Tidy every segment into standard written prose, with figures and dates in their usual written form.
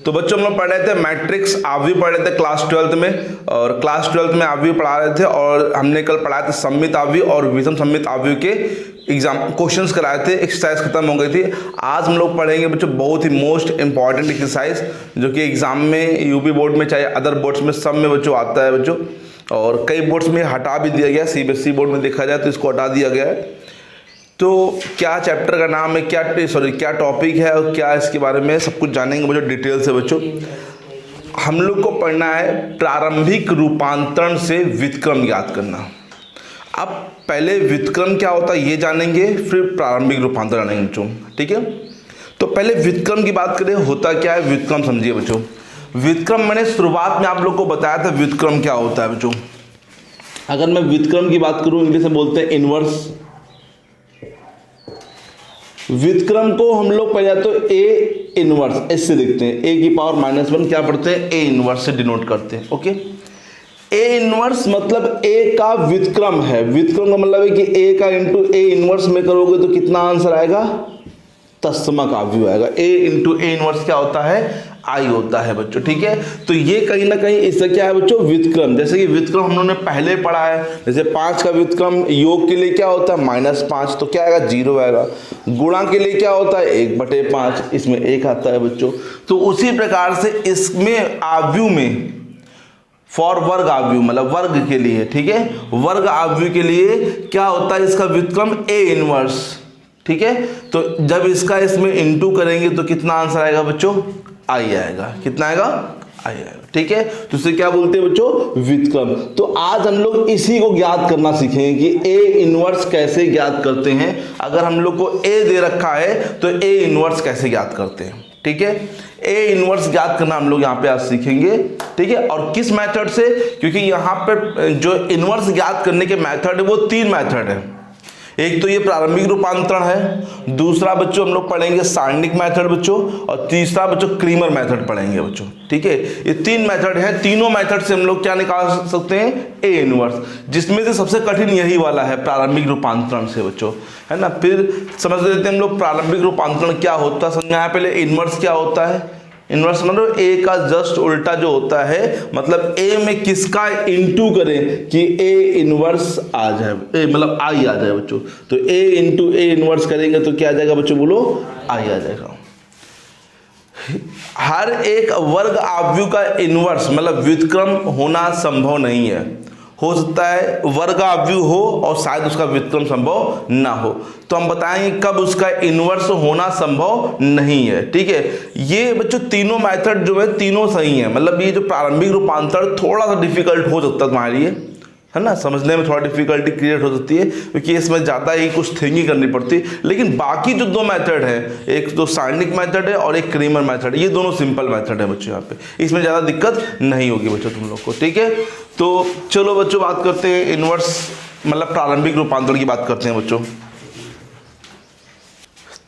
तो बच्चों हम लोग पढ़ रहे थे मैट्रिक्स आव्यूह पढ़ रहे थे क्लास 12th में, और क्लास 12th में आव्यूह पढ़ा रहे थे, और हमने कल पढ़ाया था सममित आव्यूह और विषम सममित आव्यूह के एग्जाम क्वेश्चंस कराए थे, एक्सरसाइज खत्म हो गई थी। आज हम लोग पढ़ेंगे बच्चों बहुत ही मोस्ट इंपॉर्टेंट एक्सरसाइज जो कि एग्जाम में यूपी बोर्ड में चाहे अदर बोर्ड्स में सब में बच्चों आता है बच्चों, और कई बोर्ड्स में हटा भी दिया गया, सीबीएसई बोर्ड में देखा जाए तो इसको हटा दिया गया है। तो क्या चैप्टर का नाम है, क्या टॉपिक है और क्या इसके बारे में सब कुछ जानेंगे बच्चों डिटेल से। बच्चों हम लोग को पढ़ना है प्रारंभिक रूपांतरण से व्युत्क्रम ज्ञात करना। अब पहले व्युत्क्रम क्या होता है ये जानेंगे, फिर प्रारंभिक रूपांतरण जानेंगे बच्चों, ठीक है। तो पहले व्युत्क्रम की बात करें, होता क्या है व्युत्क्रम समझिए बच्चों। व्युत्क्रम मैंने शुरुआत में आप लोग को बताया था व्युत्क्रम क्या होता है बच्चों। अगर मैं व्युत्क्रम की बात करूं, इंग्लिश में बोलते हैं इनवर्स। व्युत्क्रम को हम लोग पहले तो ए इनवर्स ऐसे लिखते हैं, ए की पावर -1 क्या पढ़ते हैं, ए इनवर्स से डिनोट करते हैं, ओके। ए इनवर्स मतलब ए का व्युत्क्रम है। व्युत्क्रम का मतलब है कि ए का इंटू ए इनवर्स में करोगे तो कितना आंसर आएगा, तत्समक आव्यूह आएगा। ए इंटू ए इनवर्स क्या होता है, आई होता है बच्चों, ठीक है। तो ये कहीं ना कहीं इससे क्या है बच्चों, व्युत्क्रम। जैसे कि व्युत्क्रम हम लोगों ने पहले पढ़ा है, जैसे 5 का व्युत्क्रम योग के लिए क्या होता है -5, तो क्या आएगा 0 आएगा। गुणा के लिए क्या होता है 1/5, इसमें 1 आता है बच्चों। तो उसी प्रकार से इसमें आव्यूह में फॉर वर्ग आव्यूह मतलब वर्ग के लिए, ठीक है, वर्ग आव्यूह के लिए क्या होता है इसका व्युत्क्रम ए इनवर्स, ठीक है। तो जब इसका इसमें इंटू करेंगे तो कितना आंसर आएगा बच्चों, आई आएगा। कितना आएगा, आई आएगा, ठीक है। तो इसे क्या बोलते हैं बच्चों, व्युत्क्रम। तो आज हम लोग इसी को ज्ञात करना सीखेंगे कि ए इनवर्स कैसे ज्ञात करते हैं। अगर हम लोग को ए दे रखा है तो ए इनवर्स कैसे ज्ञात करते हैं, ठीक है। ए इनवर्स ज्ञात करना हम लोग यहाँ पे आज सीखेंगे, ठीक है। और किस मेथड से, क्योंकि यहाँ पे जो इनवर्स ज्ञात करने के मेथड है वो 3 मेथड है। एक तो ये प्रारंभिक रूपांतरण है, दूसरा बच्चों हम लोग पढ़ेंगे सारणिक मेथड बच्चों, और तीसरा बच्चों क्रीमर मेथड पढ़ेंगे बच्चों, ठीक है। ये 3 मेथड है, तीनों मेथड से हम लोग क्या निकाल सकते हैं, ए इनवर्स, जिसमें से सबसे कठिन यही वाला है प्रारंभिक रूपांतरण से बच्चों, है ना। फिर समझ लेते हैं हम लोग प्रारंभिक रूपांतरण क्या होता है, समझना है पहले इनवर्स क्या होता है। इनवर्स मतलब ए का जस्ट उल्टा जो होता है, मतलब ए में किसका इंटू करें कि ए इनवर्स आ जाए, ए मतलब आई आ जाए बच्चों। तो ए इंटू ए इनवर्स करेंगे तो क्या आ जाएगा बच्चों, बोलो आई आ जाएगा। हर एक वर्ग आव्यूह का इनवर्स मतलब व्युत्क्रम होना संभव नहीं है। हो सकता है वर्ग आव्यूह हो और शायद उसका व्युत्क्रम संभव ना हो, तो हम बताएंगे कब उसका इनवर्स होना संभव नहीं है, ठीक है। ये बच्चों तीनों मेथड जो है तीनों सही है, मतलब ये जो प्रारंभिक रूपांतरण थोड़ा सा डिफिकल्ट हो सकता है तुम्हारे लिए, है ना, समझने में थोड़ा डिफिकल्टी क्रिएट हो सकती है क्योंकि इसमें ज़्यादा ही कुछ थिंकिंग करनी पड़ती है। लेकिन बाकी जो 2 मेथड है, एक तो सारणिक मेथड है और एक क्रीमर मेथड, ये दोनों सिंपल मेथड है बच्चों। यहाँ पे इसमें ज़्यादा दिक्कत नहीं होगी बच्चों तुम लोग को, ठीक है। तो चलो बच्चों बात करते हैं इनवर्स मतलब प्रारंभिक रूपांतरण की बात करते हैं बच्चों।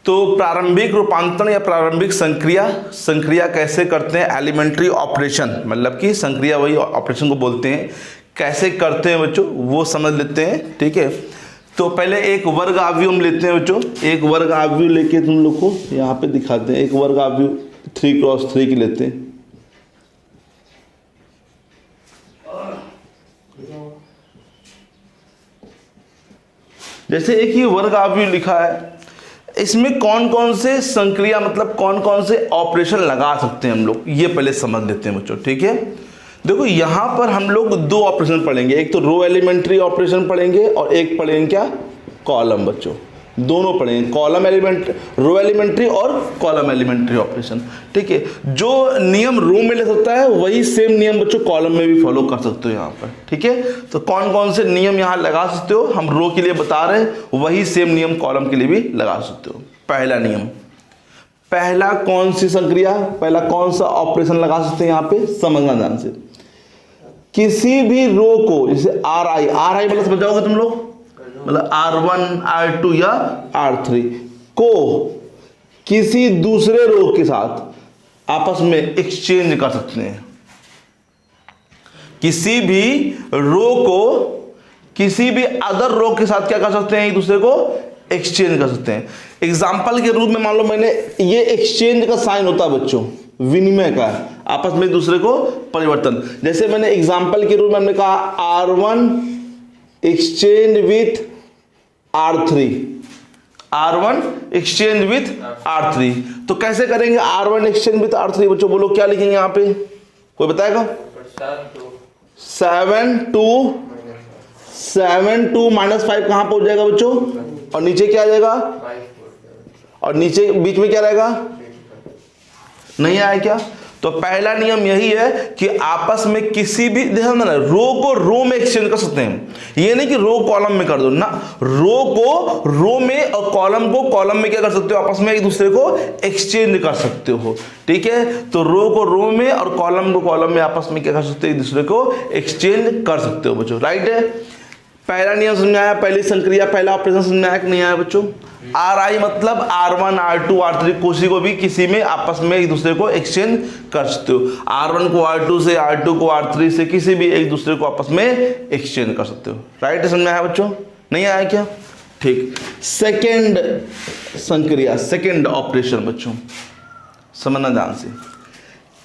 तो प्रारंभिक रूपांतरण या प्रारंभिक संक्रिया कैसे करते हैं, एलिमेंट्री ऑपरेशन मतलब कि संक्रिया वही ऑपरेशन को बोलते हैं, कैसे करते हैं बच्चों वो समझ लेते हैं, ठीक है। तो पहले एक वर्ग आव्यूह हम लेते हैं बच्चों, एक वर्ग आव्यूह लेके तुम लोग को यहाँ पे दिखाते हैं। एक वर्ग आव्यूह 3x3 की लेते हैं। जैसे एक ये वर्ग आव्यूह लिखा है, इसमें कौन कौन से संक्रिया मतलब कौन कौन से ऑपरेशन लगा सकते हैं हम लोग, ये पहले समझ लेते हैं बच्चों, ठीक है। देखो यहाँ पर हम लोग 2 ऑपरेशन पढ़ेंगे, एक तो रो एलिमेंट्री ऑपरेशन पढ़ेंगे और एक पढ़ेंगे क्या, कॉलम बच्चों, दोनों पढ़ेंगे, कॉलम एलिमेंट्री, रो एलिमेंट्री और कॉलम एलिमेंट्री ऑपरेशन, ठीक है। जो नियम रो में ले सकता है वही सेम नियम बच्चों कॉलम में भी फॉलो कर सकते हो यहाँ पर, ठीक है। तो कौन कौन से नियम यहाँ लगा सकते हो, हम रो के लिए बता रहे हैं, वही सेम नियम कॉलम के लिए भी लगा सकते हो। पहला नियम, पहला कौन सी संक्रिया, पहला कौन सा ऑपरेशन लगा सकते हैं यहाँ पे, समझना ध्यान से। किसी भी रो को, जैसे आर आई मतलब समझ जाओगे तुम लोग, मतलब R1 R2 या R3 को किसी दूसरे रो के साथ आपस में एक्सचेंज कर सकते हैं। किसी भी रो को किसी भी अदर रो के साथ क्या कर सकते हैं, एक दूसरे को एक्सचेंज कर सकते हैं। एग्जाम्पल के रूप में मान लो मैंने ये एक्सचेंज का साइन होता है बच्चों, विनिमय का है, आपस में एक दूसरे को परिवर्तन। जैसे मैंने एग्जाम्पल के रूप में हमने कहा R1 exchange with R3, R1 exchange with R3। तो कैसे करेंगे R1 एक्सचेंज विथ R3 बच्चों, बोलो क्या लिखेंगे यहाँ पे, कोई बताएगा? 7 2 -5 कहाँ पहुंच जाएगा बच्चों, और नीचे क्या आ जाएगा, और नीचे बीच में क्या रहेगा, नहीं आया क्या? तो पहला नियम यही है कि आपस में किसी भी, ध्यान देना, रो को रो में एक्सचेंज कर सकते हैं, ये नहीं कि रो कॉलम में कर दो ना, रो को रो में और कॉलम को कॉलम में क्या कर सकते हो, आपस में एक दूसरे को एक्सचेंज कर सकते हो, ठीक है? तो रो को रो में और कॉलम को कॉलम में आपस में क्या कर सकते हो, एक दूसरे को एक्सचेंज कर सकते हो बच्चों, राइट है? पहला नियम समझ में आया, पहली संक्रिया, पहला ऑपरेशन समझ में आया कि नहीं आया बच्चों? RI मतलब R1 R2 R3 किसी को भी किसी में आपस में एक दूसरे को एक्सचेंज कर सकते हो, R1 को R2 से, R2 को R3 से, किसी भी एक दूसरे को आपस में एक्सचेंज कर सकते हो, राइट है? समझ में आया बच्चों, नहीं आया क्या? ठीक। सेकेंड संक्रिया, सेकेंड ऑपरेशन बच्चों समझना ध्यान से,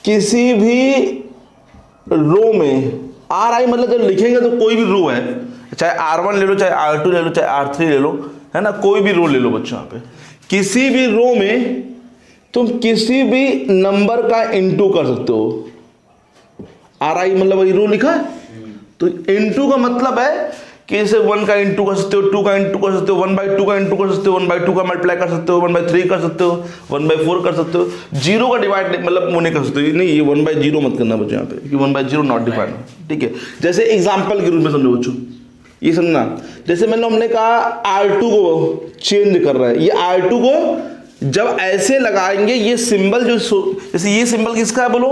किसी भी रो में RI मतलब जब लिखेंगे तो कोई भी रो है, चाहे R1 ले लो, चाहे R2 ले लो, चाहे R3 ले लो, है ना, कोई भी रो ले लो बच्चों, यहाँ पे किसी भी रो में तुम किसी भी नंबर का इनटू कर सकते हो। RI मतलब वही रो लिखा है, तो इनटू का मतलब है कि इसे 1 का इनटू कर सकते हो, 2 का इनटू कर सकते हो, 1/2 का इनटू कर सकते हो, 1/2 का मल्टीप्लाई कर सकते हो, 1/3 कर सकते हो, 1/4 कर सकते हो, 0 का डिवाइड मतलब वो नहीं कर सकते हो, नहीं ये 1/0 मत करना बच्चों यहाँ पे, कि 1/0 नॉट डिफाइंड, ठीक है? जैसे एग्जाम्पल के रूप में समझो बच्चों, ये समझना, जैसे हमने कहा R2 को चेंज कर रहा है, ये R2 को जब ऐसे लगाएंगे, ये सिंबल जो जैसे ये सिंबल किसका है बोलो,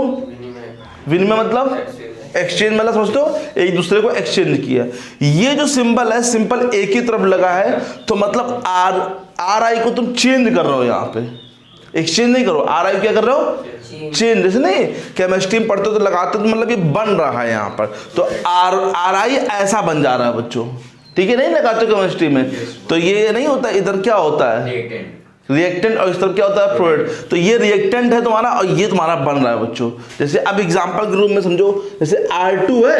विनिमय मतलब एक्सचेंज, मतलब समझते हो एक दूसरे को एक्सचेंज किया, ये जो सिंबल है सिंपल एक ही तरफ लगा है, तो मतलब RI को तुम चेंज कर रहे हो, यहाँ पे एक्सचेंज नहीं करो, RI क्या कर रहे हो, चेंज। जैसे नहीं केमिस्ट्री में पढ़ते हो तो लगाते हो तो मतलब ये बन रहा है यहाँ पर, तो RI ऐसा बन जा रहा है बच्चों, ठीक है? नहीं लगाते हो केमिस्ट्री में, तो ये नहीं होता, इधर क्या होता है रिएक्टेंट, और इस तरफ क्या होता है प्रोडक्ट, तो ये रिएक्टेंट है तुम्हारा और ये तुम्हारा बन रहा है बच्चों। जैसे अब एग्जाम्पल के रूप में समझो, जैसे R2 है,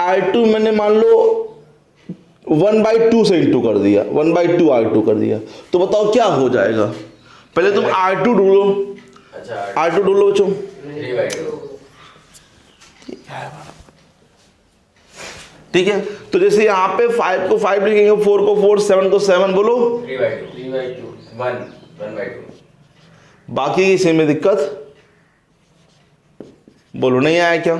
R2 मैंने मान लो 1/2 से इंटू कर दिया, 1/2 R2 कर दिया, तो बताओ क्या हो जाएगा? पहले तुम R2 ढूंढो, R2 ढूंढ लो बच्चों, ठीक है? तो जैसे यहाँ पे 5 को 5 लिखेंगे, 4 को 4, 7 को 7, बोलो 3/2 1/2, बाकी इसी में दिक्कत बोलो, नहीं आया क्या?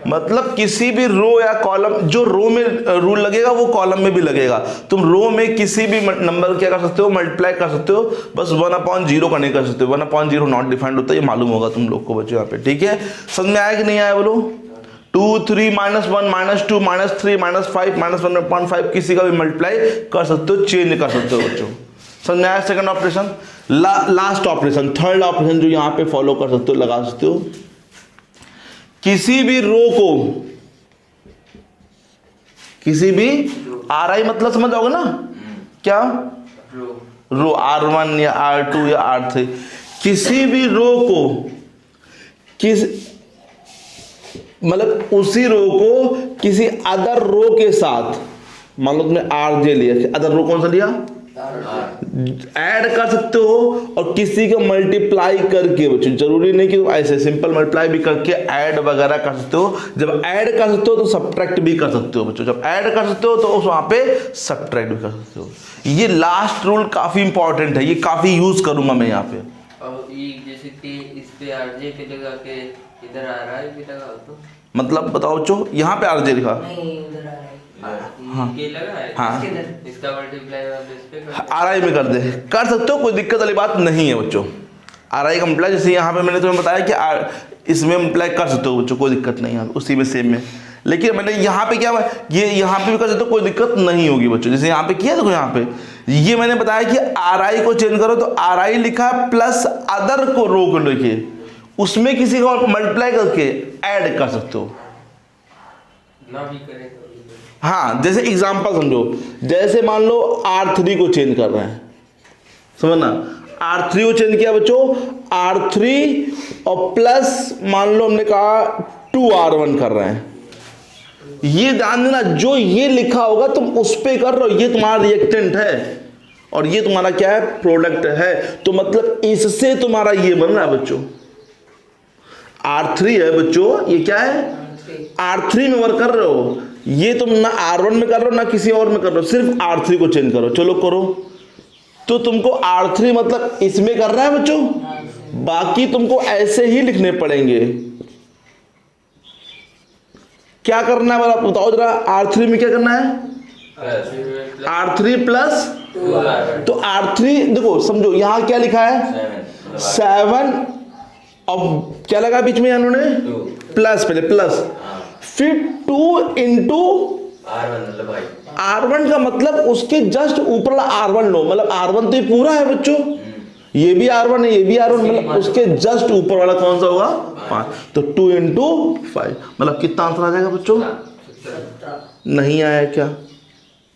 मतलब किसी भी रो या कॉलम, जो रो में रूल लगेगा वो कॉलम में भी लगेगा, तुम रो में किसी भी नंबर क्या कर सकते हो, मल्टीप्लाई कर सकते हो, बस 1/0 का नहीं कर सकते, 1/0 नॉट डिफाइंड होता है, ये मालूम होगा तुम लोग को बच्चों यहाँ पे, ठीक है? समझ में आया कि नहीं आया बोलो? 2 3 -1 -2 -3 -5 -1/5 किसी का भी मल्टीप्लाई कर सकते हो, चेंज कर सकते हो बच्चों, समझ में आया? Second operation. Last operation, third operation जो यहाँ पे फॉलो कर सकते हो, लगा सकते हो, किसी भी रो को, किसी भी RI मतलब समझ आओगे ना, क्या रो R1 या R2 या R3, किसी भी रो को किस मतलब उसी रो को किसी अदर रो के साथ, मान लो तुमने RJ लिया, अदर रो कौन सा लिया, ऐड कर सकते हो, और किसी को मल्टीप्लाई करके बच्चों, जरूरी नहीं कि तुम ऐसे सिंपल मल्टीप्लाई भी करके ऐड वगैरह कर सकते हो, जब ऐड कर सकते हो तो सब्ट्रैक्ट भी कर सकते हो बच्चों, जब ऐड कर सकते हो तो उस वहां पे सब्ट्रैक्ट भी कर सकते हो। ये लास्ट रूल काफी इंपॉर्टेंट है, ये काफी यूज करूंगा मैं यहाँ पे। और ये जैसे कि इस पे RJ पे लगा के इधर RI पे लगा तो मतलब बताओ बच्चों, यहाँ पे RJ लिखा, नहीं उधर आ रहा है, ये लगा है, हाँ इसका मल्टीप्लाई वाला इस पे RI में कर दे, कर सकते हो, कोई दिक्कत वाली बात नहीं है बच्चों। RI का मल्टीप्लाई जैसे यहाँ पे मैंने तुम्हें बताया कि इसमें मल्टीप्लाई कर सकते हो बच्चों, कोई दिक्कत नहीं है, उसी में सेम में, लेकिन मैंने यहाँ पे क्या, ये यहाँ पे भी कर सकते हो, कोई दिक्कत नहीं होगी बच्चों। जैसे यहाँ पे किया देखो, यहाँ पे ये मैंने बताया कि RI को चेंज करो, तो RI लिखा प्लस अदर को रो को लिखिए, उसमें किसी को मल्टीप्लाई करके ऐड कर सकते हो ना भी करें तो। हाँ, जैसे एग्जांपल समझो, जैसे मान लो R3 को चेंज कर रहे हैं, समझना, R3 को चेंज किया बच्चों, R3 और प्लस मान लो हमने कहा 2r1 कर रहे हैं। ये ध्यान देना, जो ये लिखा होगा तुम उस पे कर रहे हो, ये तुम्हारा रिएक्टेंट है और ये तुम्हारा क्या है, प्रोडक्ट है। तो मतलब इससे तुम्हारा ये बन रहा है बच्चों, R3 है बच्चों, ये क्या है, R3 में वर्क कर रहे हो। ये तुम ना R1 में कर रहे हो ना किसी और में कर रहे हो, सिर्फ R3 को चेंज करो। चलो करो, तो तुमको R3 मतलब इसमें कर रहा है बच्चों, बाकी तुमको ऐसे ही लिखने पड़ेंगे। क्या करना है बताओ जरा, R3 में क्या करना है, R3 प्लस, तो R3 देखो समझो यहां क्या लिखा है 7, अब क्या लगा बीच में इन्होंने प्लस, पहले प्लस, फिर 2 इंटू R1 का मतलब उसके जस्ट ऊपर वाला R1 लो, मतलब R1 तो ये पूरा है बच्चों, ये भी R1 है, ये भी R1, मतलब उसके जस्ट ऊपर वाला कौन सा होगा 5, तो 2 इंटू 5 मतलब कितना आंसर आ जाएगा बच्चों, नहीं आया क्या,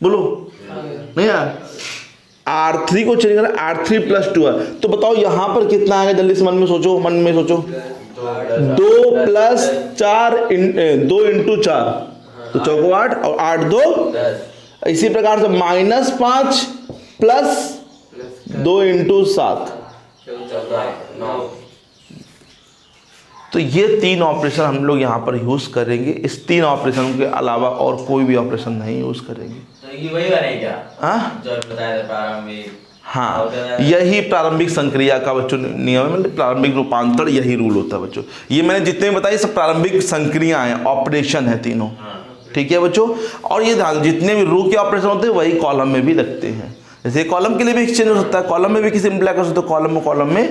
बोलो नहीं आया। R3 को चेंज करना, R3 प्लस 2 है, तो बताओ यहां पर कितना आएगा, जल्दी से मन में सोचो, मन में सोचो, 2 प्लस 4 2 इंटू 4 तो चौको 8 और 8 2 10। इसी प्रकार से -5 प्लस 2 इंटू 7 तो ये 3 ऑपरेशन हम लोग यहाँ पर यूज करेंगे। इस 3 ऑपरेशन के अलावा और कोई भी ऑपरेशन नहीं यूज करेंगे। तो ये वही बनेगा क्या? हाँ जो बताया था प्रारंभिक, हाँ यही प्रारंभिक संक्रिया का बच्चों नियम है, मतलब प्रारंभिक रूपांतर यही रूल होता है बच्चों। ये मैंने जितने बताए सब प्रारंभिक संक्रिया हैं, ऑपरेशन है तीनों, ठीक है बच्चों। और ये ध्यान, जितने भी रो के ऑपरेशन होते हैं वही कॉलम में भी लगते हैं। जैसे कॉलम के लिए भी एक्सचेंज हो सकता है, कॉलम में भी किसी इम्प्लाई कर सकते हो, कॉलम में,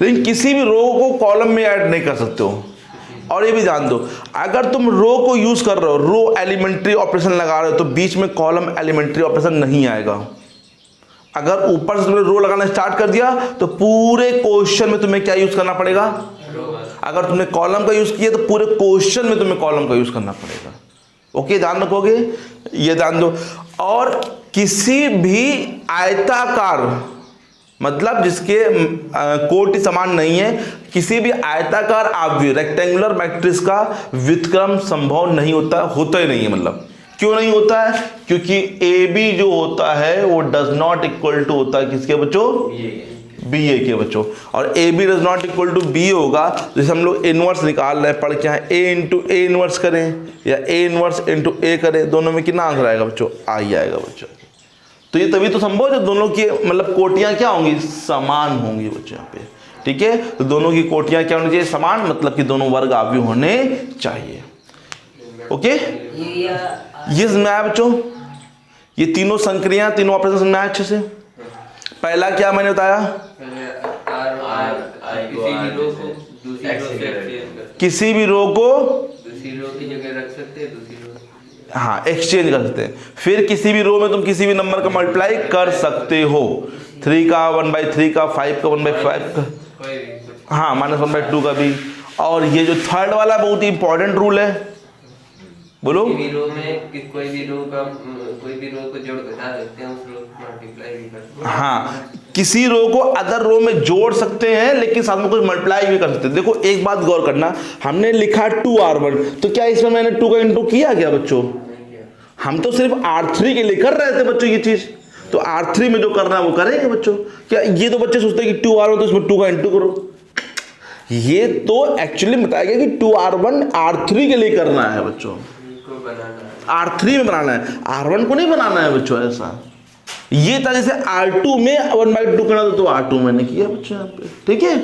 लेकिन किसी भी रो को कॉलम में ऐड नहीं कर सकते हो। और ये भी जान दो, अगर तुम रो को यूज कर रहे हो, रो एलिमेंट्री ऑपरेशन लगा रहे हो, तो बीच में कॉलम एलिमेंट्री ऑपरेशन नहीं आएगा। अगर ऊपर से तुमने रो लगाना स्टार्ट कर दिया तो पूरे क्वेश्चन में तुम्हें क्या यूज करना पड़ेगा, अगर तुमने कॉलम का यूज किया तो पूरे क्वेश्चन में तुम्हें कॉलम का यूज करना पड़ेगा। ओके, ध्यान रखोगे, ये ध्यान दो। और किसी भी आयताकार, मतलब जिसके कोटि समान नहीं है, किसी भी आयताकार आव्यूह रेक्टेंगुलर मैट्रिक्स का व्युत्क्रम संभव नहीं होता, होता ही नहीं है। मतलब क्यों नहीं होता है, क्योंकि ए बी जो होता है वो डज नॉट इक्वल टू होता है किसके बच्चों, बी ए के बच्चों। और A B does not equal to B होगा, जैसे हम लोग इनवर्स निकाल रहे हैं, पढ़ के हैं, ए इंटू ए इनवर्स करें या ए इनवर्स इंटू ए करें, दोनों में कितना आंसर आएगा बच्चों, आई आएगा बच्चों। तो ये तभी तो संभव है जब दोनों की मतलब कोटियां क्या होंगी, समान होंगी बच्चों यहाँ पे, ठीक है। तो दोनों की कोटियां क्या होनी चाहिए, समान, मतलब कि दोनों वर्ग आव्यूह होने चाहिए। ओके, ये समझ में आया बच्चों, ये तीनों संक्रिया, तीनों ऑपरेशन समझ में आया अच्छे से। पहला क्या मैंने बताया, किसी भी रो को दूसरी रो की जगह रख सकते हैं, दूसरी रो हाँ एक्सचेंज कर सकते हैं। फिर किसी भी रो में तुम किसी भी नंबर का मल्टीप्लाई कर सकते हो, 3 का 1/3 का, 5 का 1/5 का, हाँ -1/2 का भी। और ये जो थर्ड वाला बहुत ही इंपॉर्टेंट रूल है, बोलो, कोई भी रो में कोई भी रो को जोड़ घटा सकते हैं, उस रो को मल्टीप्लाई भी कर सकते हैं। हाँ, किसी रो को अदर रो में जोड़ सकते हैं, लेकिन साथ में कुछ मल्टीप्लाई भी कर सकते हैं। देखो एक बात गौर करना, हमने लिखा 2r1, तो क्या इसमें मैंने 2 का इंटू किया क्या बच्चों, हम तो सिर्फ R3 के लिए कर रहे थे बच्चों ये चीज, तो R3 में जो करना है वो करेंगे बच्चों। क्या ये तो बच्चे सोचते हैं कि 2r1 तो इसमें 2 का इंटू करो, ये तो एक्चुअली बताया गया कि 2r1 R3 के लिए करना है बच्चों, R3 में बनाना है, R1 को नहीं बनाना है बच्चों। ऐसा ये था, जैसे R2 में 1/2 करना तो R2 मैंने किया बच्चों यहाँ पे, ठीक है।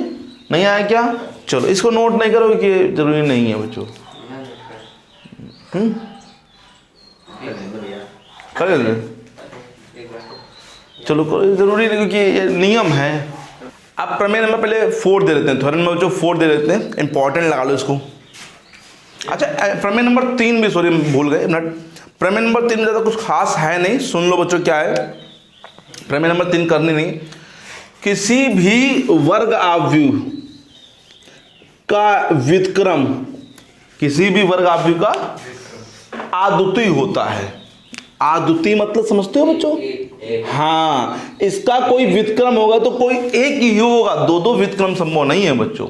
नहीं आया क्या, चलो इसको नोट नहीं करो कि जरूरी नहीं है बच्चों, कर ले, चलो जरूरी नहीं क्योंकि ये नियम है। अब प्रमेय नंबर पहले 4 दे देते हैं, थोड़ा नंबर जो 4 दे देते हैं, इंपॉर्टेंट लगा लो इसको। अच्छा, प्रमेय नंबर 3 भी, सॉरी भूल गए मिनट, प्रमेय नंबर 3 में ज़्यादा कुछ खास है नहीं, सुन लो बच्चों क्या है। प्रमेय नंबर 3 करनी नहीं, किसी भी वर्ग आव्यूह का व्युत्क्रम, किसी भी वर्ग आव्यूह का आद्वितीय होता है। आद्वितीय मतलब समझते हो बच्चों, हाँ, इसका कोई व्युत्क्रम होगा तो कोई एक ही होगा, 2 व्युत्क्रम संभव नहीं है बच्चों।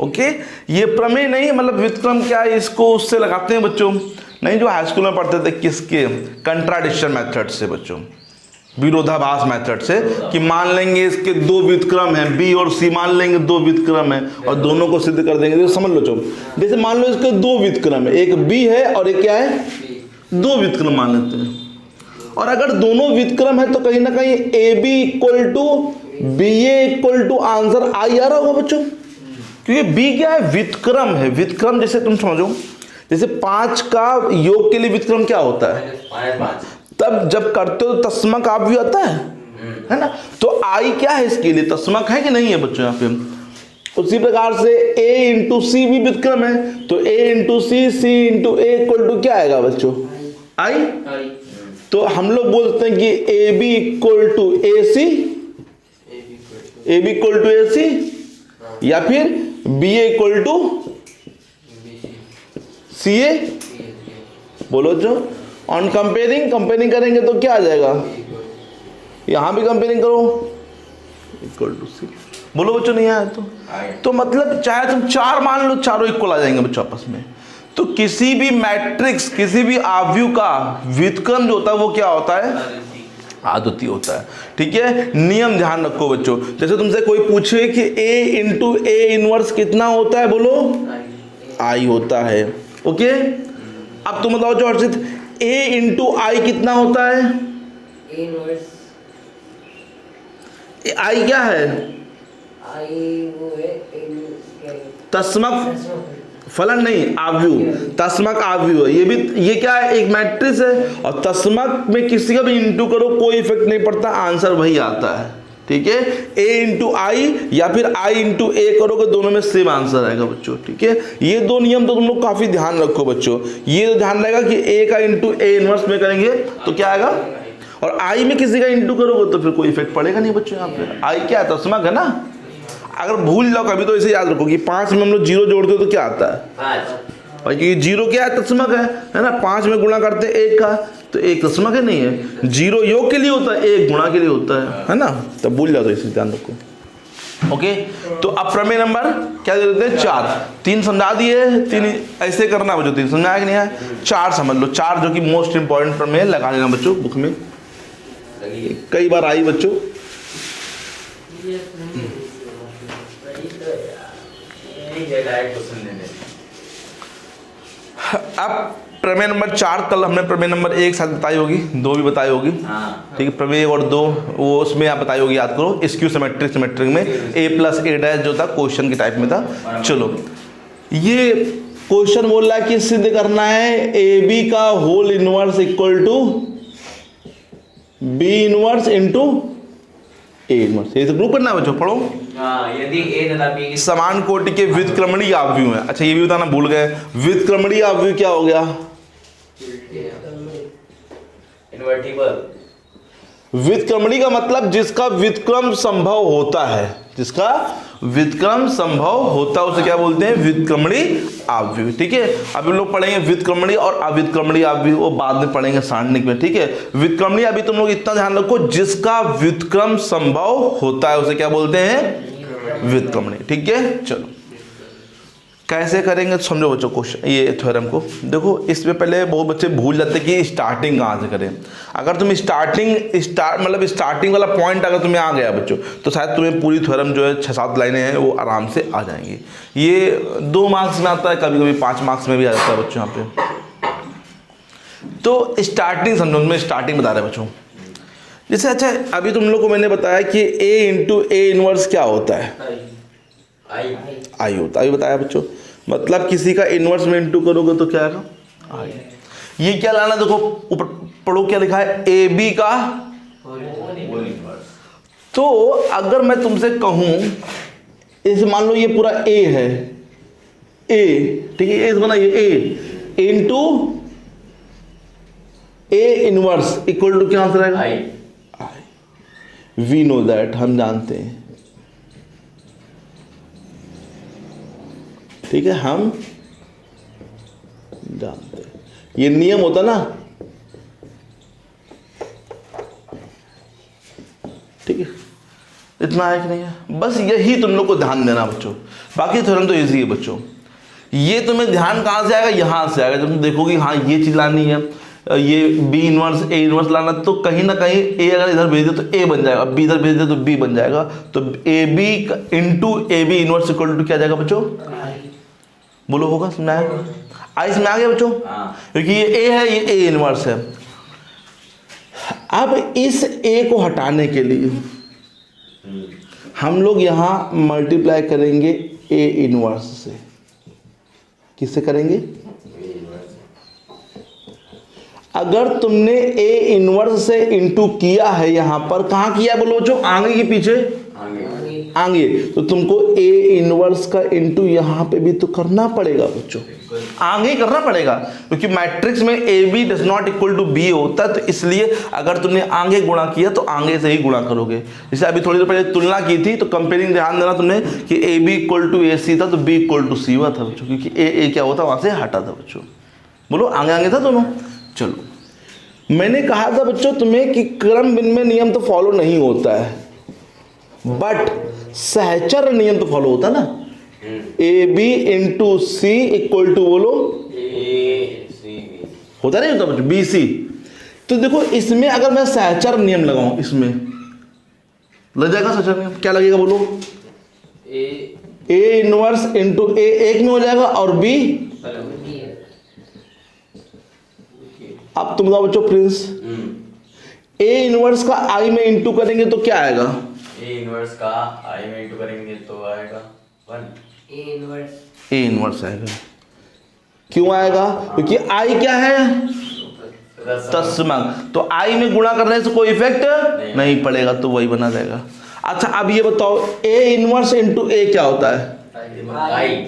ओके, ये प्रमेय नहीं, मतलब व्युत्क्रम क्या है, इसको उससे लगाते हैं बच्चों, नहीं जो हाई स्कूल में पढ़ते थे, किसके, कंट्राडिक्शन मेथड से बच्चों, विरोधाभास मेथड से, कि मान लेंगे इसके दो व्युत्क्रम हैं, बी और सी मान लेंगे दो व्युत्क्रम है और दोनों को सिद्ध कर देंगे। तो समझ लो चलो, जैसे मान लो इसके दो व्युत्क्रम है, एक बी है और एक क्या है, दो व्युत्क्रम मान लेते हैं। और अगर दोनों व्युत्क्रम है तो कहीं ना कहीं A B equal to B A equal to answer I आ रहा होगा बच्चों, क्योंकि बी क्या है, व्युत्क्रम है। व्युत्क्रम जैसे तुम समझो, जैसे 5 का योग के लिए व्युत्क्रम क्या होता है, तब जब करते हो तो तस्मक आव्यूह आता है ना, तो आई क्या है इसके लिए, तस्मक है कि नहीं है बच्चों यहाँ पे। उसी प्रकार से a इंटू सी भी व्युत्क्रम है, तो a into C, C into A equal to क्या आएगा बच्चों, आई। तो हम लोग बोलते हैं कि A B equal to A C, A B equal to A C, या फिर B A equal to C A. बोलो जो ऑन कंपेयरिंग करेंगे तो क्या आ जाएगा, यहां भी कंपेयरिंग करो, इक्वल टू सी। बोलो बच्चों, नहीं आया तो मतलब चाहे तुम 4 मान लो, चारों इक्वल आ जाएंगे बच्चों आपस में। तो किसी भी मैट्रिक्स, किसी भी आव्यूह का व्युत्क्रम जो होता है वो क्या होता है, आद्वितीय होता है। ठीक है, नियम ध्यान रखो बच्चों। जैसे तुमसे कोई पूछे कि a इंटू ए इनवर्स कितना होता है, बोलो आई होता है। ओके, अब तुम बताओ जो हर्षित, a इंटू आई कितना होता है, आई क्या है, तस्मक फलन नहीं, आव्यूह, तस्मक आव्यूह। ये भी, ये क्या है, एक मैट्रिक्स है और तस्मक में किसी का भी इंटू करो कोई इफेक्ट नहीं पड़ता, आंसर वही आता है। ठीक है, a इंटू आई या फिर i इंटू ए करोगे, दोनों में सेम आंसर आएगा बच्चों। ठीक है, ये दो नियम तो तुम लोग काफी ध्यान रखो बच्चों। ये तो ध्यान रहेगा कि a का इंटू ए इनवर्स में करेंगे तो क्या आएगा, और i में किसी का इंटू करोगे तो फिर कोई इफेक्ट पड़ेगा नहीं बच्चों। यहाँ पे i क्या है, तस्मक है ना। अगर भूल जाओ कभी तो इसे याद रखो कि 5 में हम लोग 0 जोड़ते हो तो क्या आता है, और क्योंकि 0 क्या है, तस्मक है ना। 5 में गुणा करते हैं 1 का, तो 1 तस्मक है, नहीं है। 0 योग के लिए होता है, 1 गुणा के लिए होता है ना। तो भूल जाओ तो इसे ध्यान रखो। ओके, तो अब प्रमेय नंबर क्या दे देते हैं, 4। 3 समझा दिए, 3 ऐसे करना बच्चों। 3 समझ आया कि नहीं आया, 4 समझ लो। 4 जो कि मोस्ट इंपॉर्टेंट प्रमेय लगा लेना बच्चों, बुक में कई बार आई बच्चों। अब प्रमेय नंबर 4 कल हमने प्रमेय नंबर 1 साथ बताई होगी, 2 भी बताई होगी। ठीक है, प्रमेय 1 और 2 वो उसमें आप बताई होगी, याद करो। स्क्यू सिमेट्रिक में a प्लस a डैश जो था क्वेश्चन के टाइप में था। चलो, ये क्वेश्चन बोल रहा है कि सिद्ध करना है ए बी का whole inverse equal to B inverse into A inverse. ये तो प्रूव करना है बच्चों, पढ़ो। यदि a तथा b की समान कोटि के व्युत्क्रमणीय आव्यूह है। अच्छा, ये भी बताना भूल गए, व्युत्क्रमणीय आव्यूह क्या हो गया, इन्वर्टिबल। व्युत्क्रमणीय का मतलब जिसका व्युत्क्रम संभव होता है, जिसका व्युत्क्रम संभव होता है उसे क्या बोलते हैं, व्युत्क्रमणीय आव्यूह। ठीक है, अभी हम लोग पढ़ेंगे व्युत्क्रमणीय और अव्युत्क्रमणीय आव्यूह, वो बाद में पढ़ेंगे सारणिक में। ठीक है, व्युत्क्रमणीय अभी तुम लोग इतना ध्यान रखो, जिसका व्युत्क्रम संभव होता है उसे क्या बोलते हैं, व्युत्क्रमणीय। ठीक है, चलो कैसे करेंगे समझो बच्चों क्वेश्चन, ये थ्योरम को देखो। इसमें पहले बहुत बच्चे भूल जाते हैं कि स्टार्टिंग कहाँ से करें। अगर तुम मतलब स्टार्टिंग वाला पॉइंट अगर तुम्हें आ गया बच्चों, तो शायद तुम्हें पूरी थ्योरम जो है 6-7 लाइनें हैं वो आराम से आ जाएंगी। ये 2 मार्क्स में आता है, कभी कभी 5 मार्क्स में भी आ जाता है बच्चों यहाँ पे। तो स्टार्टिंग समझो, मैं स्टार्टिंग बता रहे बच्चों। जैसे अच्छा, अभी तुम लोग को मैंने बताया कि a इंटू ए इनवर्स क्या होता है, आई होता है, अभी बताया बच्चों। मतलब किसी का इनवर्स में इंटू करोगे तो क्या आएगा, आई। ये क्या लाना, देखो ऊपर पढ़ो क्या लिखा है, ए बी का होल इनवर्स। तो अगर मैं तुमसे कहूं, इसे मान लो ये पूरा ए है, ए, ठीक है, ए बनाइए, A into A inverse equal to क्या आंसर आएगा, आई। वी नो दैट, हम जानते हैं। ठीक है, हम जानते हैं, ये नियम होता ना। ठीक है, इतना है कि नहीं है? बस यही तुम लोग को ध्यान देना बच्चों, बाकी थ्योरम तो इजी है बच्चों। ये तुम्हें ध्यान कहाँ से आएगा, यहाँ से आएगा। जब तुम देखोगे हाँ ये चीज़ लानी है, ये बी इनवर्स ए इनवर्स लाना, तो कहीं ना कहीं ए अगर इधर भेज दे तो ए बन जाएगा, बी इधर भेज दे तो बी बन जाएगा। तो A B into A B inverse equal to क्या जाएगा बच्चों? बोलो होगा, समझ में आएगा? आई समझ आ गया बच्चों? क्योंकि ये ए है, ये ए इनवर्स है। अब इस ए को हटाने के लिए हम लोग यहाँ मल्टीप्लाई करेंगे ए इनवर्स से। किससे करेंगे? अगर तुमने ए इनवर्स से इंटू किया है यहाँ पर, कहाँ किया बोलो बच्चों? आगे के पीछे? आगे। तो तुमको ए इनवर्स का इंटू यहाँ पे भी तो करना पड़ेगा बच्चों, आगे करना पड़ेगा, क्योंकि मैट्रिक्स में A B does not equal to B होता है। तो इसलिए अगर तुमने आगे गुणा किया तो आगे से ही गुणा करोगे। जैसे अभी थोड़ी देर पहले तुलना की थी, तो कंपेयरिंग ध्यान देना तुमने कि A B equal to A सी था तो बी इक्वल टू सी हुआ था बच्चों, क्योंकि ए क्या होता वहां से हटा था बच्चों। बोलो आगे आगे था दोनों। चलो मैंने कहा था बच्चों तुम्हें कि क्रम विनिमय नियम तो फॉलो नहीं होता है, बट सहचर नियम तो फॉलो होता है ना। A B into C equal to बोलो होता नहीं होता बच्चों, बी सी। तो देखो इसमें अगर मैं सहचर नियम लगाऊं, इसमें लग जाएगा सहचर नियम, क्या लगेगा बोलो? ए इनवर्स इंटू ए एक में हो जाएगा और बी। अब तुम बताओ बच्चों प्रिंस, ए इनवर्स का आई में इंटू करेंगे तो क्या आएगा? ए इनवर्स का आई में इंटू करेंगे तो आएगा 1। ए इनवर्स आएगा। क्यों आएगा? क्योंकि आई क्या है? तस्मक। तो आई में गुणा करने से कोई इफेक्ट नहीं पड़ेगा, तो वही बना रहेगा। अच्छा अब ये बताओ ए इनवर्स इंटू ए क्या होता है?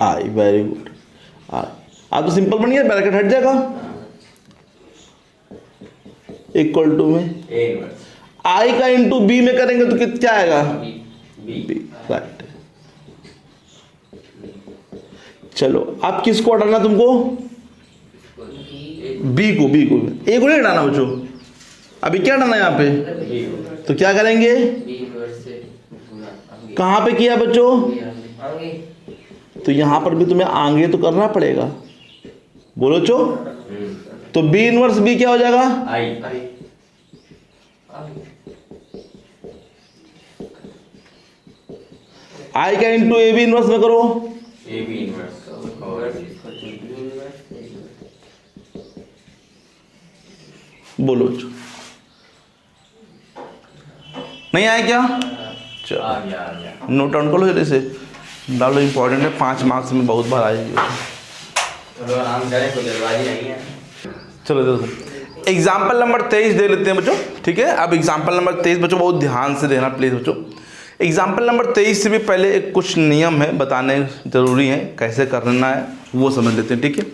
आई। Very good. आप तो सिंपल बन गया, ब्रैकेट हट जाएगा, इक्वल टू में ए इनवर्स आई का इंटू बी में करेंगे तो क्या आएगा? बी। राइट। चलो अब किसको हटाना तुमको? बी को ए को नहीं हटाना बच्चों। अभी क्या हटाना है यहाँ पे? तो क्या करेंगे? कहाँ पे किया बच्चों? तो यहाँ पर भी तुम्हें आगे तो करना पड़ेगा। बोलो बच्चों। तो बी इनवर्स बी क्या हो जाएगा? आई का इंटू ए बी इनवर्स में करो। ए बी इनवर्स बोलो नहीं आया क्या? चलो आ गया। नोट डाउन कर लो जल्दी से, डालो, इंपॉर्टेंट है, 5 मार्क्स में बहुत बार आएगी। चलो आराम करें, कोई जल्दबाजी नहीं है। चलो देखो एग्जाम्पल नंबर 23 दे लेते हैं बच्चों, ठीक है। अब एग्जाम्पल नंबर 23 बच्चों बहुत ध्यान से देना प्लीज़ बच्चों। एग्जाम्पल नंबर 23 से भी पहले एक कुछ नियम है बताने जरूरी है, कैसे करना है वो समझ लेते हैं, ठीक है।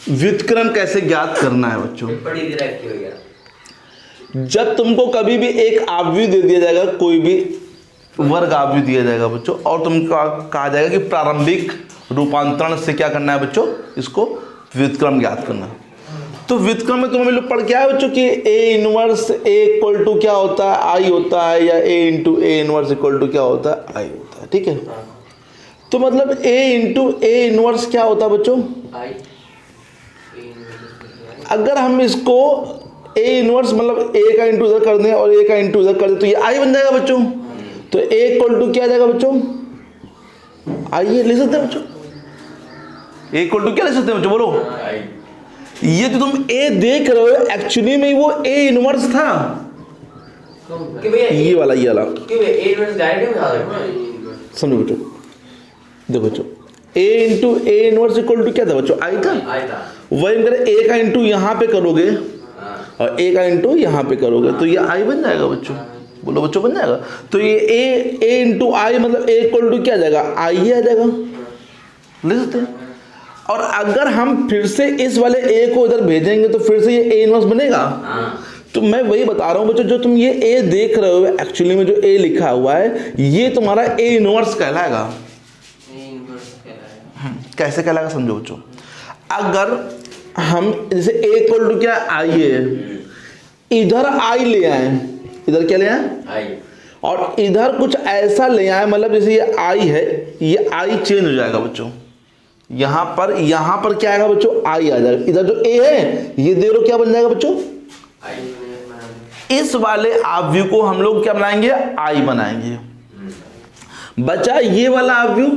व्युत्क्रम कैसे ज्ञात करना है बच्चों? बड़ी डायरेक्ट हो गया। जब तुमको कभी भी एक आव्यूह दे दिया जाएगा, कोई भी वर्ग आव्यूह दिया जाएगा बच्चों, और तुमको कहा जाएगा कि प्रारंभिक रूपांतरण से क्या करना है बच्चों? इसको व्युत्क्रम ज्ञात करना है। तो व्युत्क्रम में तुम्हें लोग पढ़ के आए बच्चों कि A inverse A equal to क्या होता है? आई होता है, या A into A inverse equal to क्या होता है? आई होता है, ठीक है। तो मतलब ए इंटू ए इनवर्स क्या होता है बच्चों? अगर हम इसको ए इनवर्स मतलब ए का इंटू इधर कर दें और ए का इंटू इधर कर दें तो ये आई बन जाएगा बच्चों। तो ए इक्वल टू क्या आ जाएगा बच्चों? आइए ले सकते हैं बच्चों, ए इक्वल टू क्या ले सकते हैं बच्चों? बोलो। ये जो तुम ए देख रहे हो एक्चुअली में वो ए इनवर्स था, कि भैया ये वाला कि भैया ए इनवर्स डायरेक्ट में था। समझो बच्चों, देखो बच्चों A into A inverse equal to क्या था बच्चों? आई था। वही करें ए का इंटू यहाँ पे करोगे और ए का इंटू यहाँ पे करोगे तो ये आई बन जाएगा बच्चों। बोलो बच्चों बन जाएगा। तो ये ए इंटू आई मतलब ए इक्वल टू क्या आ जाएगा? आई ही आ जाएगा, ले सकते हैं। और अगर हम फिर से इस वाले ए को इधर भेजेंगे तो फिर से ये ए इनवर्स बनेगा। तो मैं वही बता रहा हूँ बच्चों, जो तुम ये ए देख रहे हो एक्चुअली में जो ए लिखा हुआ है ये तुम्हारा ए इनवर्स कहलाएगा। कैसे कहलाएगा समझो बच्चों। अगर हम जैसे ए इक्वल टू क्या आई है, इधर आई ले आए, इधर क्या ले आए? आई। और इधर कुछ ऐसा ले आए, मतलब जैसे ये आई है, ये आई चेंज हो जाएगा बच्चों, यहाँ पर क्या आएगा बच्चों, आई आ जाएगा। इधर जो ए है ये देख क्या बन जाएगा बच्चों, इस वाले आव्यू को हम लोग क्या बनाएंगे, आई बनाएंगे। बचा ये वाला आव्यू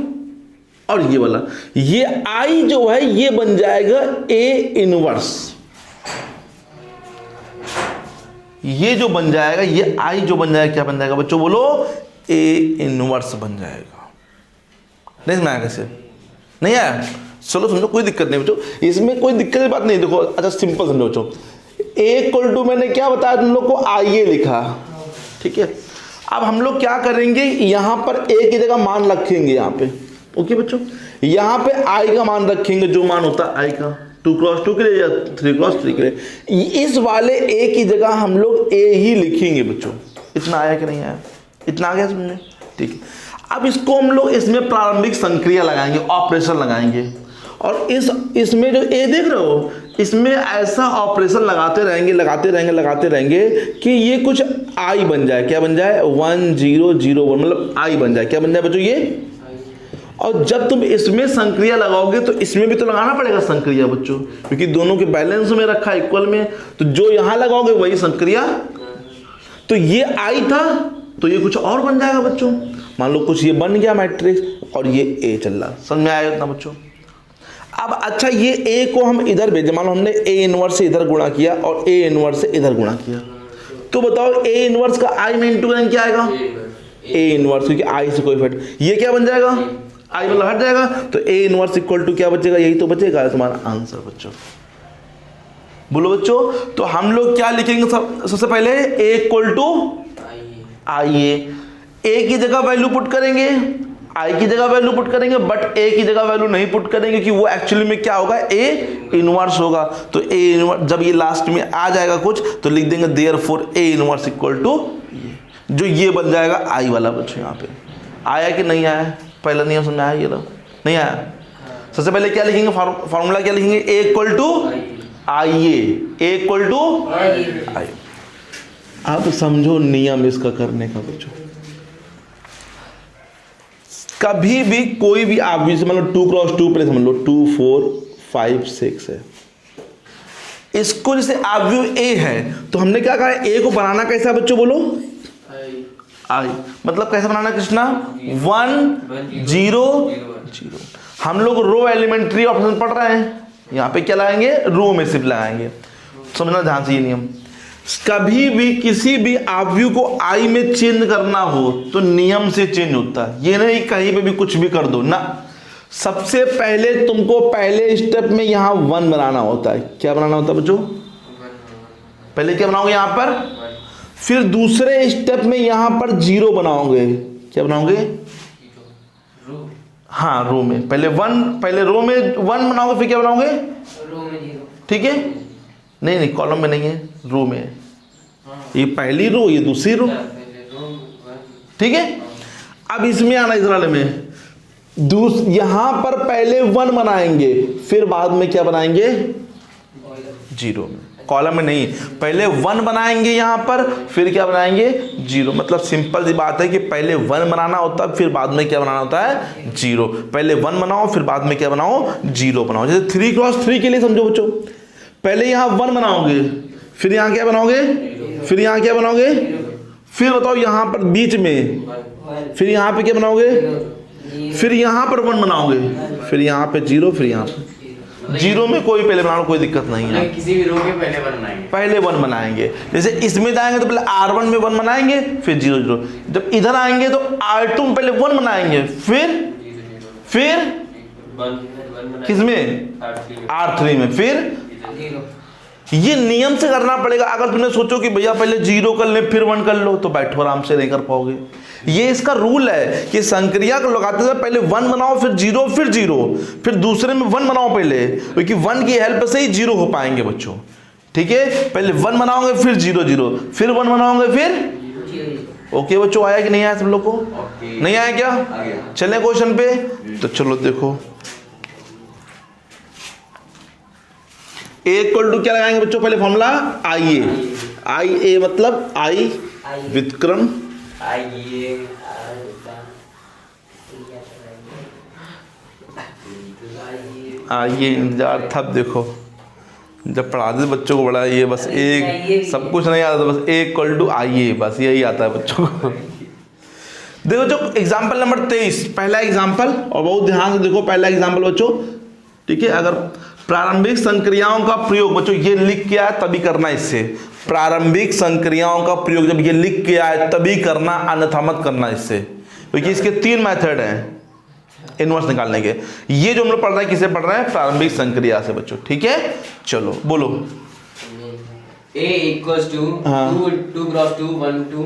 और ये वाला, ये आई जो है ये बन जाएगा ए इनवर्स। ये जो बन जाएगा, ये आई जो बन जाएगा क्या बन जाएगा बच्चों, बोलो, ए इनवर्स बन जाएगा। नहीं समझ आया कैसे, नहीं आया, चलो समझो, कोई दिक्कत नहीं बच्चों, इसमें कोई दिक्कत की बात नहीं। देखो अच्छा सिंपल समझो बच्चों, ए इक्वल टू मैंने क्या बताया तुम लोग को, आई ए लिखा, ठीक है। अब हम लोग क्या करेंगे, यहां पर ए की जगह मान रखेंगे यहाँ पे, ओके बच्चों, यहां पे आई का मान रखेंगे, जो मान होता है आई का 2x2 के लिए या 3x3 के लिए। इस वाले ए की जगह हम लोग ए ही लिखेंगे बच्चों। इतना आया कि नहीं आया, इतना आ गया समझे, ठीक है। अब इसको हम लोग इसमें प्रारंभिक संक्रिया लगाएंगे, ऑपरेशन लगाएंगे, और इसमें जो ए देख रहे हो, इसमें ऐसा ऑपरेशन लगाते रहेंगे कि ये कुछ आई बन जाए, क्या बन जाए, 1 0 0 1, मतलब आई बन जाए, क्या बन जाए बच्चों ये। और जब तुम इसमें संक्रिया लगाओगे तो इसमें भी तो लगाना पड़ेगा संक्रिया बच्चों, क्योंकि दोनों के बैलेंस में रखा है, इक्वल में, तो जो यहां लगाओगे वही संक्रिया। तो ये आई था तो ये कुछ और बन जाएगा बच्चों, मान लो कुछ ये बन गया मैट्रिक्स और ये ए चल रहा, समझ में आया इतना बच्चों। अब अच्छा ये ए को हम इधर भेजे, मान लो हमने ए इनवर्स से इधर गुणा किया और ए इनवर्स से इधर गुणा किया, तो बताओ ए इनवर्स का आई में इंटू करेंगे क्या आएगा, ए इनवर्स, क्योंकि आई से कोई फट, ये क्या बन जाएगा, आई वाला हट जाएगा, तो ए इनवर्स इक्वल टू क्या बचेगा, यही तो बचेगा तुम्हारा आंसर बच्चों। बोलो बच्चों, तो हम लोग क्या लिखेंगे, सबसे पहले ए इक्वल टू आई, ए की जगह वैल्यू पुट करेंगे, आई की जगह वैल्यू पुट करेंगे, बट ए की जगह वैल्यू नहीं पुट करेंगे क्योंकि वो एक्चुअली में क्या होगा, ए इनवर्स होगा। तो ए इनवर्स जब ये लास्ट में आ जाएगा कुछ तो लिख देंगे therefore A inverse equal to जो ये बन जाएगा आई वाला बच्चों। यहाँ पे आया कि नहीं आया, पहला नियम समझ आया, ये लो नहीं आया। सबसे पहले क्या लिखेंगे, फॉर्मूला क्या लिखेंगे, A equal to I, A equal to I. अब समझो नियम इसका करने का बच्चों, कभी भी कोई भी आप भी समझ लो 2x2 प्लेस समझ लो 2 4 5 6 है, इसको जैसे आव्यू ए है तो हमने क्या कहा, ए को बनाना कैसा बच्चों, बोलो आई, मतलब कैसे बनाना कृष्णा, 1 0 0। हम लोग रो एलिमेंट्री ऑप्शन पढ़ रहे हैं, यहाँ पे क्या लगाएंगे, रो में सिर्फ लगाएंगे, समझना ध्यान से ये नियम। कभी भी किसी भी आव्यू को आई में चेंज करना हो तो नियम से चेंज होता है, ये नहीं कहीं पे भी कुछ भी कर दो ना। सबसे पहले तुमको पहले स्टेप में यहाँ 1 बनाना होता है, क्या बनाना होता है बच्चों, पहले क्या बनाओगे यहाँ पर, फिर दूसरे स्टेप में यहाँ पर 0 बनाओगे, क्या बनाओगे, हाँ रो में पहले 1, पहले रो में 1 बनाओगे, फिर क्या बनाओगे, रो में 0, ठीक है, नहीं कॉलम में नहीं है, रो में है, ये पहली रो ये दूसरी रो, ठीक है। अब इसमें आना, इस वाले में यहां पर पहले 1 बनाएंगे, फिर बाद में क्या बनाएंगे, 0 में, कॉलम में नहीं, पहले 1 बनाएंगे यहां पर, फिर क्या बनाएंगे 0। मतलब सिंपल सी बात है कि पहले 1 बनाना होता है, फिर बाद में क्या बनाना होता है 0। पहले 1 बनाओ, फिर बाद में क्या बनाओ 0 बनाओ। जैसे 3x3 के लिए समझो बच्चों, पहले यहाँ 1 बनाओगे, फिर यहाँ क्या बनाओगे, फिर यहाँ क्या बनाओगे, फिर बताओ यहाँ पर बीच में, फिर यहाँ पे क्या बनाओगे, फिर यहाँ पर 1 बनाओगे, फिर यहाँ पे 0, फिर यहाँ पे 0 में कोई पहले बनाओ, कोई दिक्कत नहीं है, किसी भी रो के पहले 1 बनाएंगे, पहले 1 बनाएंगे। जैसे इसमें जाएंगे तो पहले R1 में 1 बनाएंगे, फिर 0 0। जब इधर आएंगे तो R2 में पहले 1 बनाएंगे, फिर किसमें, R3 में, फिर ये नियम से करना पड़ेगा। अगर तुमने सोचो कि भैया पहले 0 कर ले फिर 1 कर लो तो बैठो आराम से, नहीं कर पाओगे। ये इसका रूल है कि संक्रिया को लगाते समय पहले 1 बनाओ, फिर 0, फिर 0, फिर दूसरे में 1 बनाओ पहले, क्योंकि 1 की हेल्प से ही 0 हो पाएंगे बच्चों, ठीक है। पहले 1 बनाओगे, फिर 0 0, फिर 1 बनाओगे, फिर ओके बच्चों। आया कि नहीं आया सब लोग को, नहीं आया क्या, चले क्वेश्चन पे। तो चलो देखो, ए इक्वल टू क्या लगाएंगे बच्चों, पहले फॉर्मूला आई ए मतलब आई व्युत्क्रम आइए ये इंतजार था। अब देखो जब पढ़ाते थे बच्चों को बड़ा ये बस एक सब कुछ नहीं आता, बस ए इक्वल टू आइए, बस यही आता है बच्चों को। देखो जो एग्जाम्पल नंबर 23 पहला एग्जाम्पल, और बहुत ध्यान से देखो पहला एग्जाम्पल बच्चों, ठीक है। अगर प्रारंभिक संक्रियाओं का प्रयोग बच्चों ये लिख के आए तभी करना, इससे प्रारंभिक संक्रियाओं का प्रयोग जब ये लिख के आए तभी करना, अन्यथा मत करना इससे, क्योंकि इसके 3 मेथड हैं इनवर्स निकालने के। ये जो हम लोग पढ़ रहे हैं किसे पढ़ रहे हैं? प्रारंभिक संक्रिया से बच्चों, ठीक है। चलो बोलो। A equals to 2 cross 2 1 2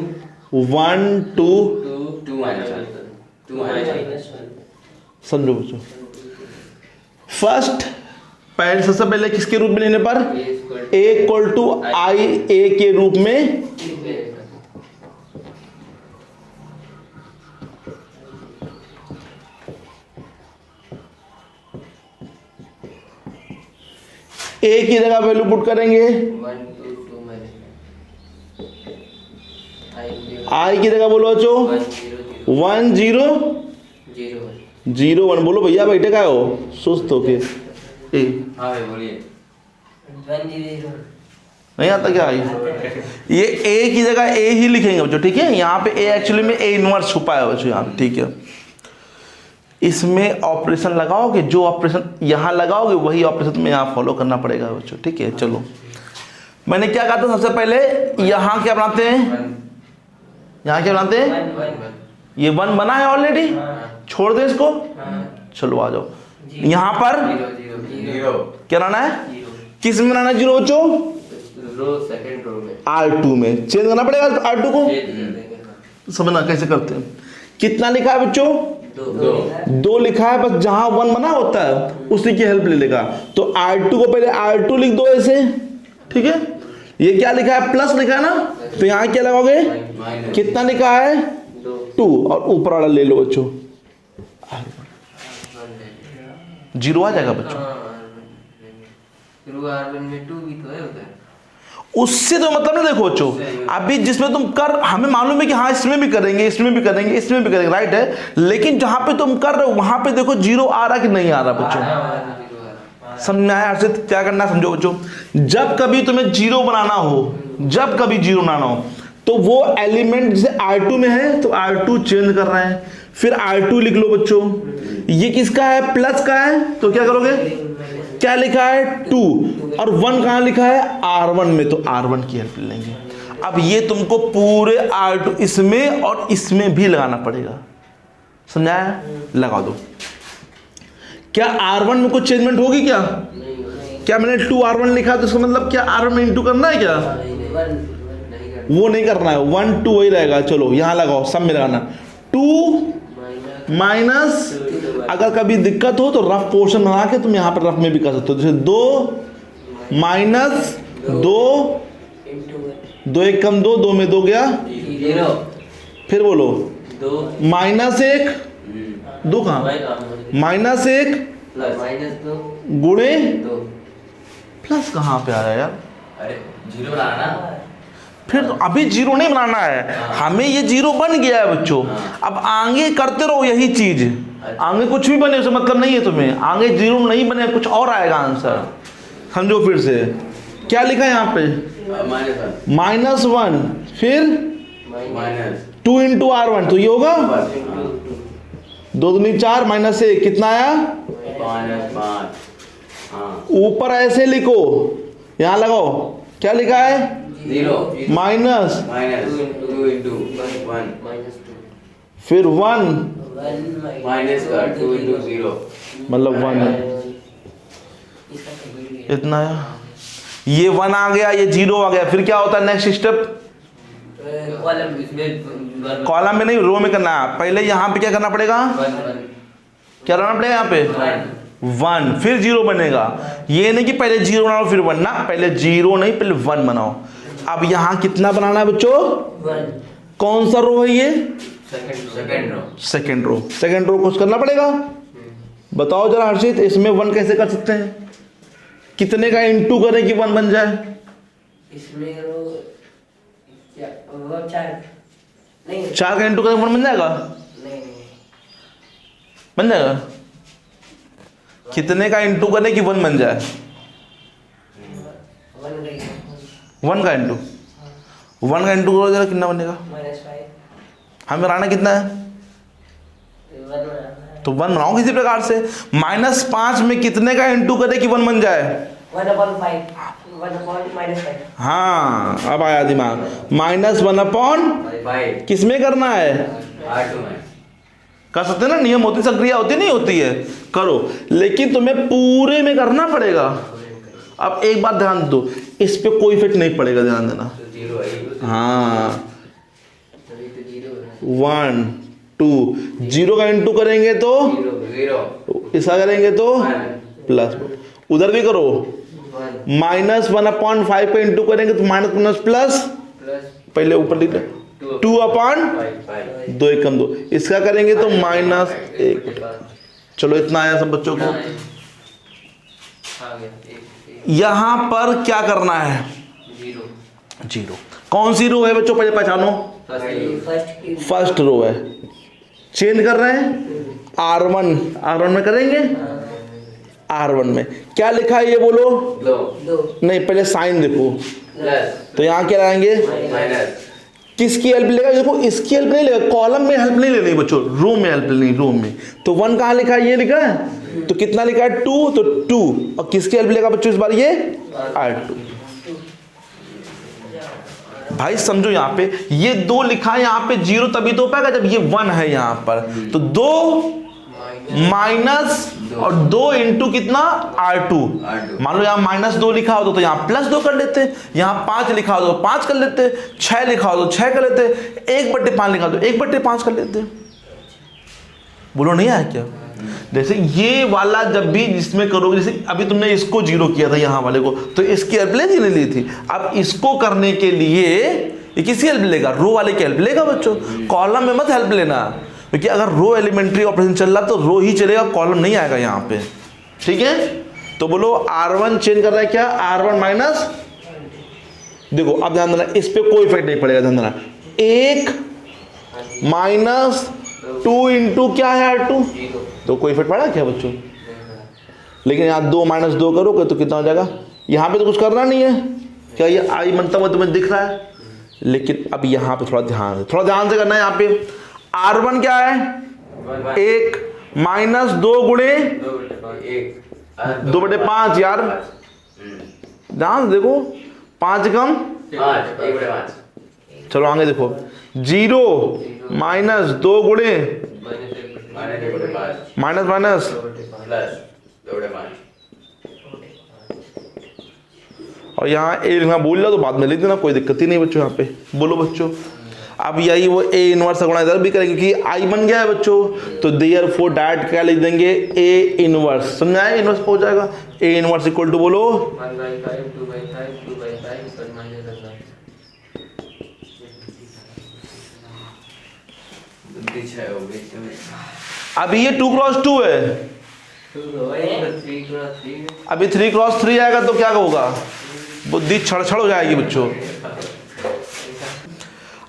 1 2 2 minus 1 समझो बच्चों। फर्स्ट पहले सबसे पहले किसके रूप में लेने पर? a इक्वल टू आई ए के रूप में, ए की जगह वैल्यू पुट करेंगे 1 2 2 minus आई की जगह बोलो बच्चों 1 0 0 1। बोलो भैया बैठे का हो सुस्त होके। ए हाँ भाई बोलिए। 1 0 नहीं आता क्या? आई ये ए की जगह ए ही लिखेंगे बच्चों, ठीक है। यहाँ पे ए एक्चुअली में ए इनवर्स छुपा है बच्चों यहाँ पे, ठीक है। इसमें ऑपरेशन लगाओगे, जो ऑपरेशन यहाँ लगाओगे वही ऑपरेशन में यहाँ फॉलो करना पड़ेगा बच्चों, ठीक है। चलो मैंने क्या कहा था सबसे पहले, यहाँ क्या बनाते हैं? यहाँ क्या बनाते हैं? ये 1 बना है ऑलरेडी, छोड़ दे इसको। चलो आ जाओ यहाँ पर 0 क्या बनाना है? किस में बनाना है 0 बच्चों? रो सेकंड रो में R2 में चेंज करना पड़ेगा R2 को। समझना कैसे करते हैं। कितना लिखा है बच्चों? 2 लिखा है, बस जहां 1 बना होता है उसी की हेल्प ले लेगा। तो R2 को पहले R2 लिख दो ऐसे, ठीक है। ये क्या लिखा है? प्लस लिखा है ना, तो यहाँ क्या लगाओगे? कितना लिखा है? 2, और ऊपर वाला ले लो बच्चों, 0 आ जाएगा बच्चों। R1 में 2 भी तो है उधर, उससे तो मतलब ना। देखो बच्चों अभी जिसमें तुम कर, हमें मालूम है कि हाँ इसमें भी करेंगे, इसमें भी करेंगे, इसमें भी करेंगे, राइट है। लेकिन जहां पे तुम कर रहे हो वहां पे देखो 0 आ रहा कि नहीं आ रहा बच्चों? समझ में आया? अर्षित क्या करना है समझो बच्चों। जब कभी तुम्हें 0 बनाना हो, जब कभी 0 बनाना हो, तो वो एलिमेंट जैसे R2 में है तो R2 चेंज कर रहे हैं, फिर R2 लिख लो बच्चों। ये किसका है? प्लस का है, तो क्या करोगे? क्या लिखा है? 2, और 1 कहाँ लिखा है? R1 में, तो R1 की हेल्प लेंगे। अब ये तुमको पूरे R2 इसमें और इसमें भी लगाना पड़ेगा, समझाया? लगा दो। क्या R1 में कुछ चेंजमेंट होगी क्या? क्या मैंने 2 R1 लिखा तो इसका मतलब क्या R1 में इंटू करना है क्या? वो नहीं करना है, 1 2 वही रहेगा। चलो यहाँ लगाओ, सब में लगाना 2 माइनस। अगर कभी दिक्कत हो तो रफ पोर्शन बना के तुम यहाँ पर रफ में भी कर सकते हो, जैसे 2 माइनस 2 2 1 कम 2 2 में 2 गया 0, फिर बोलो 2 माइनस 1 2 कहाँ? माइनस 1 माइनस 2 गुणे 2 प्लस कहाँ पे आया यार? अरे 0 बनाना ना। फिर तो अभी 0 नहीं बनाना है हमें, ये 0 बन गया है बच्चों। अब आगे करते रहो यही चीज, आगे कुछ भी बने उसे मतलब नहीं है तुम्हें, आगे 0 नहीं बने कुछ और आएगा आंसर। समझो फिर से क्या लिखा है यहाँ पे? -1, फिर -2 इंटू R1, तो ये होगा 2 दूनी 4 माइनस 1 कितना आया? ऊपर ऐसे लिखो, यहाँ लगाओ, क्या लिखा है? 0 माइनस 2 इंटू 1 फिर 1 माइनस का 2 इंटू 0 मतलब 1 इतना है। ये 1 आ गया, ये 0 आ गया, फिर क्या होता है नेक्स्ट स्टेप? कॉलम में नहीं, रो में करना है। पहले यहाँ पे क्या करना पड़ेगा? क्या करना पड़ेगा? यहाँ पे 1, फिर 0 बनेगा। ये नहीं कि पहले 0 बनाओ फिर 1 ना, पहले 0 नहीं पहले 1 बनाओ। अब यहाँ कितना बनाना है बच्चों? 1। कौन सा रो है ये? Second row. सेकंड रो कुछ करना पड़ेगा। बताओ जरा हर्षित, इसमें 1 कैसे कर सकते हैं? कितने का इंटू करें कि 1 बन जाए? इसमें रो क्या वो 4 नहीं 4 का इंटू करेंगे 1 बन जाएगा, नहीं बन जाएगा। कितने का इंटू करें कि 1 बन जाए? 1 का इंटू, 1 का इंटू करो जरा, कितना बनेगा? -5 हमें बनाना कितना है? 1 तो 1 बनाओ किसी प्रकार से। -5 में कितने का इंटू करें कि 1 बन जाए? 1/5 -5 हाँ, अब आया दिमाग। -1/, भाई किस में करना है? R2 में कर सकते हैं ना, नियम होती, संक्रिया होती नहीं होती है, करो, लेकिन तुम्हें पूरे में करना पड़ेगा। अब एक बात ध्यान दो, इस पे कोई इफेक्ट नहीं पड़ेगा, ध्यान देना। तो 0 है। हाँ, तभी तो 0 हो रहा है। 1 2 0 का इंटू करेंगे तो 0 इसका करेंगे तो 1 प्लस, उधर भी करो। -1/5 पे इंटू करेंगे तो माइनस प्लस, प्लस पहले ऊपर लिख 2/, 5 2 1 कम 2, इसका करेंगे तो -1। चलो इतना आया सब बच्चों को। आ गया 1 यहां पर क्या करना है? 0 0। कौन सी रो है बच्चों, पहले पहचानो। फर्स्ट रो है, चेंज कर रहे हैं। R1 में करेंगे, R1 में क्या लिखा है ये बोलो? 2 नहीं, पहले साइन देखो, प्लस तो यहाँ क्या लाएंगे? माइनस। किसकी हेल्प लेगा? देखो इसकी हेल्प नहीं लेगा, कॉलम में हेल्प नहीं लेनी बच्चों, रो में हेल्प लेनी, रो में। तो 1 कहाँ लिखा है? ये लिखा है, तो कितना लिखा है? 2, तो 2। और किसकी हेल्प लेगा बच्चों इस बार? ये R2। भाई समझो, यहाँ पे ये 2 लिखा है, यहाँ पे 0 तभी तो हो पाएगा जब ये 1 है यहाँ पर। तो 2 माइनस और 2 इंटू कितना? R2। मान लो यहाँ -2 लिखा हो तो यहाँ +2 कर लेते, यहाँ 5 लिखा हो तो 5 कर लेते, 6 लिखा हो तो 6 कर लेते, 1/5 लिखा हो तो 1/5 कर लेते। बोलो नहीं आया क्या? जैसे ये वाला जब भी इसमें करोगे, जैसे अभी तुमने इसको 0 किया था यहाँ वाले को, तो इसकी हेल्प नहीं ली थी। अब इसको करने के लिए ये किसी हेल्प लेगा? रो वाले की हेल्प लेगा बच्चों, कॉलम में मत हेल्प लेना, क्योंकि अगर रो एलिमेंट्री ऑपरेशन चल रहा तो रो ही चलेगा, कॉलम नहीं आएगा यहाँ पे, ठीक है। तो बोलो R1 चेंज कर रहा है क्या? R1 माइनस, देखो अब ध्यान देना, इस पे कोई इफेक्ट नहीं पड़ेगा, ध्यान देना। 1 -2 इंटू क्या है? R2। तो कोई इफेक्ट पड़ा क्या बच्चों? लेकिन यहाँ 2 - 2 करोगे तो कितना हो जाएगा? यहाँ पे तो कुछ करना नहीं है, क्या ये आई बनता हुआ तुम्हें दिख रहा है? लेकिन अब यहाँ पे थोड़ा ध्यान से करना है। यहाँ पे R1 क्या है? 1 -2 गुणे 2/5 यार, ध्यान से देखो, 5 कम 5 चलो आगे देखो, 0 -2 गुणे माइनस प्लस 2/5। और यहाँ ए लिखना भूल जाओ तो बाद में लिख देना, कोई दिक्कत ही नहीं बच्चों। यहाँ पे बोलो बच्चों, अब यही वो A इनवर्स गुणा इधर भी करेंगे, क्योंकि I बन गया है बच्चों, तो देयरफॉर डायरेक्ट क्या लिख देंगे? A इनवर्स, समझाया? इनवर्स हो जाएगा। A इनवर्स इक्वल टू बोलो 1/5 2/5 2/5 पर -1/5। अभी ये 2x2 है, 3x3 अभी 3x3 आएगा तो क्या होगा? बुद्धि छड़ हो जाएगी बच्चों।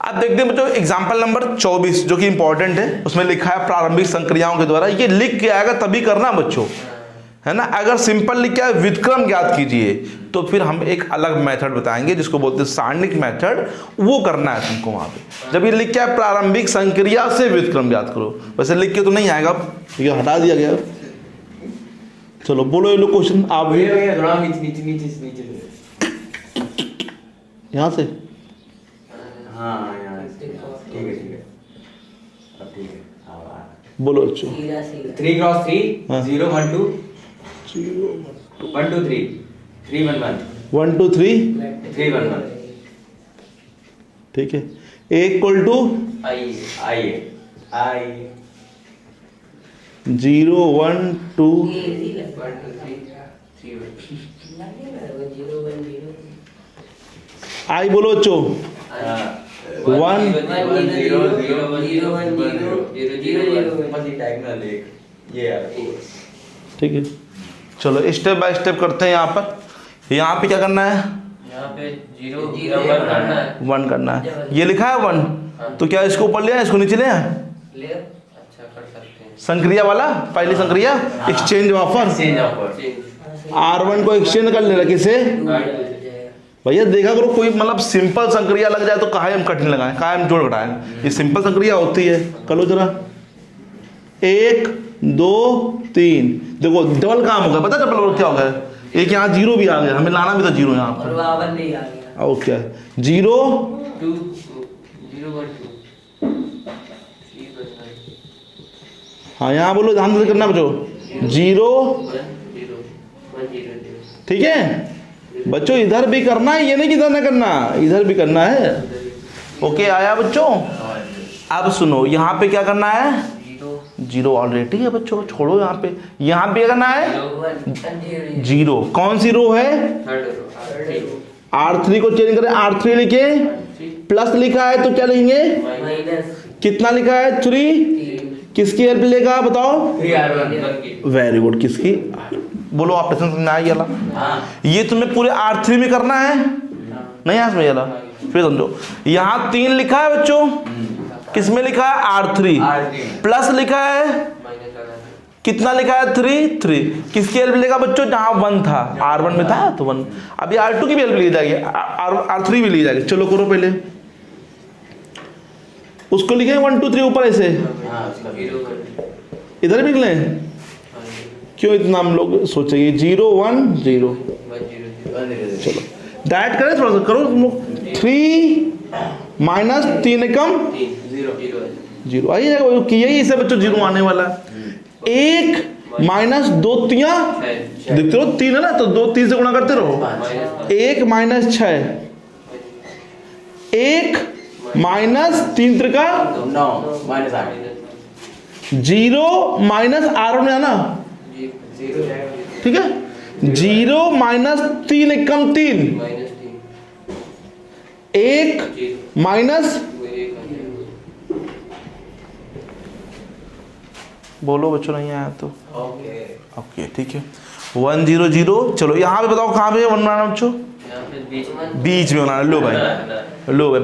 अब देखते हैं बच्चों एग्जाम्पल नंबर 24 जो कि इंपॉर्टेंट है, उसमें लिखा है प्रारंभिक संक्रियाओं के द्वारा। ये लिख के आएगा तभी करना बच्चों, है ना। अगर सिंपल लिख के आए व्युत्क्रम ज्ञात कीजिए, तो फिर हम एक अलग मेथड बताएंगे जिसको बोलते हैं सारणिक मेथड, वो करना है तुमको वहां पे। जब ये लिख के आए प्रारंभिक संक्रिया से व्युत्क्रम ज्ञात करो, वैसे लिख के तो नहीं आएगा, ये हटा दिया गया। चलो बोलो ये लो क्वेश्चन आप भी थोड़ा नीचे यहाँ से। हाँ ठीक है अब ठीक है। बोलो बच्चों 3x3 हाँ। 0 1 2 1 2 3 3 1 1 1 2 3 3 1 1 ठीक है। A equal to I 0 1 2 I बोलो बच्चों 1 ठीक है। चलो स्टेप बाय स्टेप करते हैं। यहाँ पे क्या करना है? यहाँ पे 0 1 करना है। 1 करना है। ये लिखा है 1, तो क्या इसको ऊपर ले आए, इसको नीचे ले आए? ले अच्छा कर सकते हैं। संक्रिया वाला, पहली संक्रिया exchange offer, change offer. R1 को एक्सचेंज कर लेना किसे? भैया देखा करो, कोई मतलब सिंपल संक्रिया लग जाए तो काहे हम कठिन लगाएं, काहे हम जोड़ घटाएं, ये सिंपल संक्रिया होती है। कर लो जरा, 1 2 3, देखो डबल काम हो गया, पता डबल क्या हो गया, एक यहाँ जीरो भी आ गया, हमें लाना भी था जीरो यहाँ और पर। वहाँ पर नहीं आ गया। और क्या 0 2 0 1 2 हाँ यहाँ बोलो, ध्यान से करना बच्चों, 0 ठीक है बच्चों, इधर भी करना है, ये नहीं कि इधर ना करना, इधर भी करना है। ओके आया बच्चों? अब सुनो, यहाँ पे क्या करना है? 0 ऑलरेडी है बच्चों, छोड़ो यहाँ पे, यहाँ पे क्या करना है? 0। कौन सी रो है? R3 को चेंज करें, R3 लिखे, प्लस लिखा है तो क्या लिखेंगे? कितना लिखा है? 3। किसकी हेल्प लेगा बताओ? 3R1। वेरी गुड, किसकी? बोलो ऑपरेशन समझ में आ गया? ये तुम्हें पूरे R3 में करना है, नहीं आ समझ, फिर समझो, यहाँ 3 लिखा है बच्चों, किसमें लिखा है? R3, प्लस लिखा है, कितना लिखा है? 3। किसकी हेल्प लेगा बच्चों? जहां 1 था, R1 में था तो 1, अभी R2 की भी हेल्प ली जाएगी, R3 भी ली जाएगी। चलो करो पहले, उसको लिखे 1 2 3 ऊपर ऐसे, इधर भी लिख, क्यों इतना हम लोग सोचेंगे? 0 1 0, चलो डायरेक्ट करें, थोड़ा सा करो तुम लोग। 3 माइनस 3 कम 0 आइए, यही इसे बच्चों 0 आने वाला है। 1 माइनस 2 3 देखते रहो, 3 है ना, तो 2 3 से गुणा करते रहो। 1 minus 6, 1 minus 3 Trika 9 minus 8, 0 minus R1 में आना, ठीक है? 0 माइनस 3 एकम 3, 1 माइनस, बोलो बच्चों नहीं आया तो ओके ठीक है, 1 0 0। चलो यहाँ पे बताओ कहाँ पे 1 बनाना बच्चों? बीच में बनाना। लो भाई, लो भाई,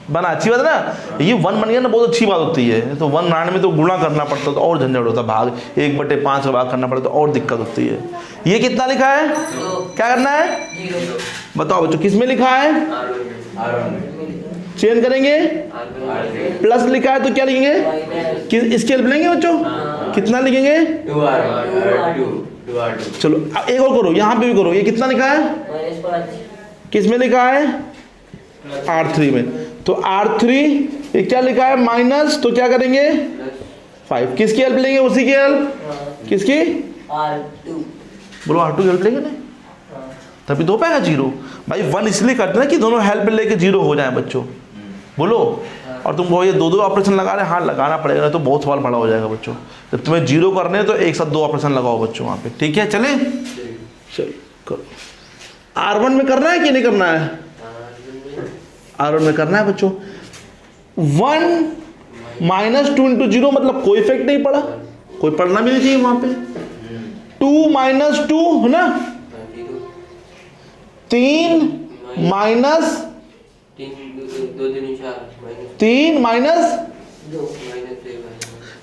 बना, अच्छी बात है ना, ये 1 बन गया ना, बहुत अच्छी बात होती है। तो 1 बनाने में तो गुणा करना पड़ता है, तो और झंझट होता है, भाग 1/5 का भाग करना पड़ता है, तो और दिक्कत होती है। ये कितना लिखा है? क्या करना है बताओ बच्चों, किस में लिखा है? चेंज करेंगे, प्लस लिखा है तो क्या लिखेंगे? इसकी हेल्प लेंगे बच्चों, कितना लिखेंगे? 2R2। चलो एक और करो, यहाँ पे भी करो, ये कितना लिखा है? किस में लिखा है? R3 में। तो R3 ये क्या लिखा है? माइनस, तो क्या करेंगे? 5। किसकी हेल्प लेंगे? उसी की हेल्प, किसकी? R2। बोलो R2 की हेल्प लेंगे नहीं, तभी तो पाएगा 0। भाई 1 इसलिए करते हैं कि दोनों हेल्प लेके 0 हो जाए बच्चों, बोलो। और तुम ये 2 ऑपरेशन लगा रहे हैं, हाँ लगाना पड़ेगा, तो बहुत सवाल बड़ा हो जाएगा बच्चों। जब तुम्हें 0 करने हैं तो एक साथ 2 ऑपरेशन लगाओ बच्चों वहाँ पे, ठीक है? चले चलो करो। R1 में करना है कि नहीं करना है? R1 में करना है बच्चों। 1 माइनस 2 इंटू 0 मतलब कोई इफेक्ट नहीं पड़ा, कोई पढ़ना भी नहीं चाहिए वहां पे। 2 माइनस 2 है ना, 3 माइनस 3 माइनस,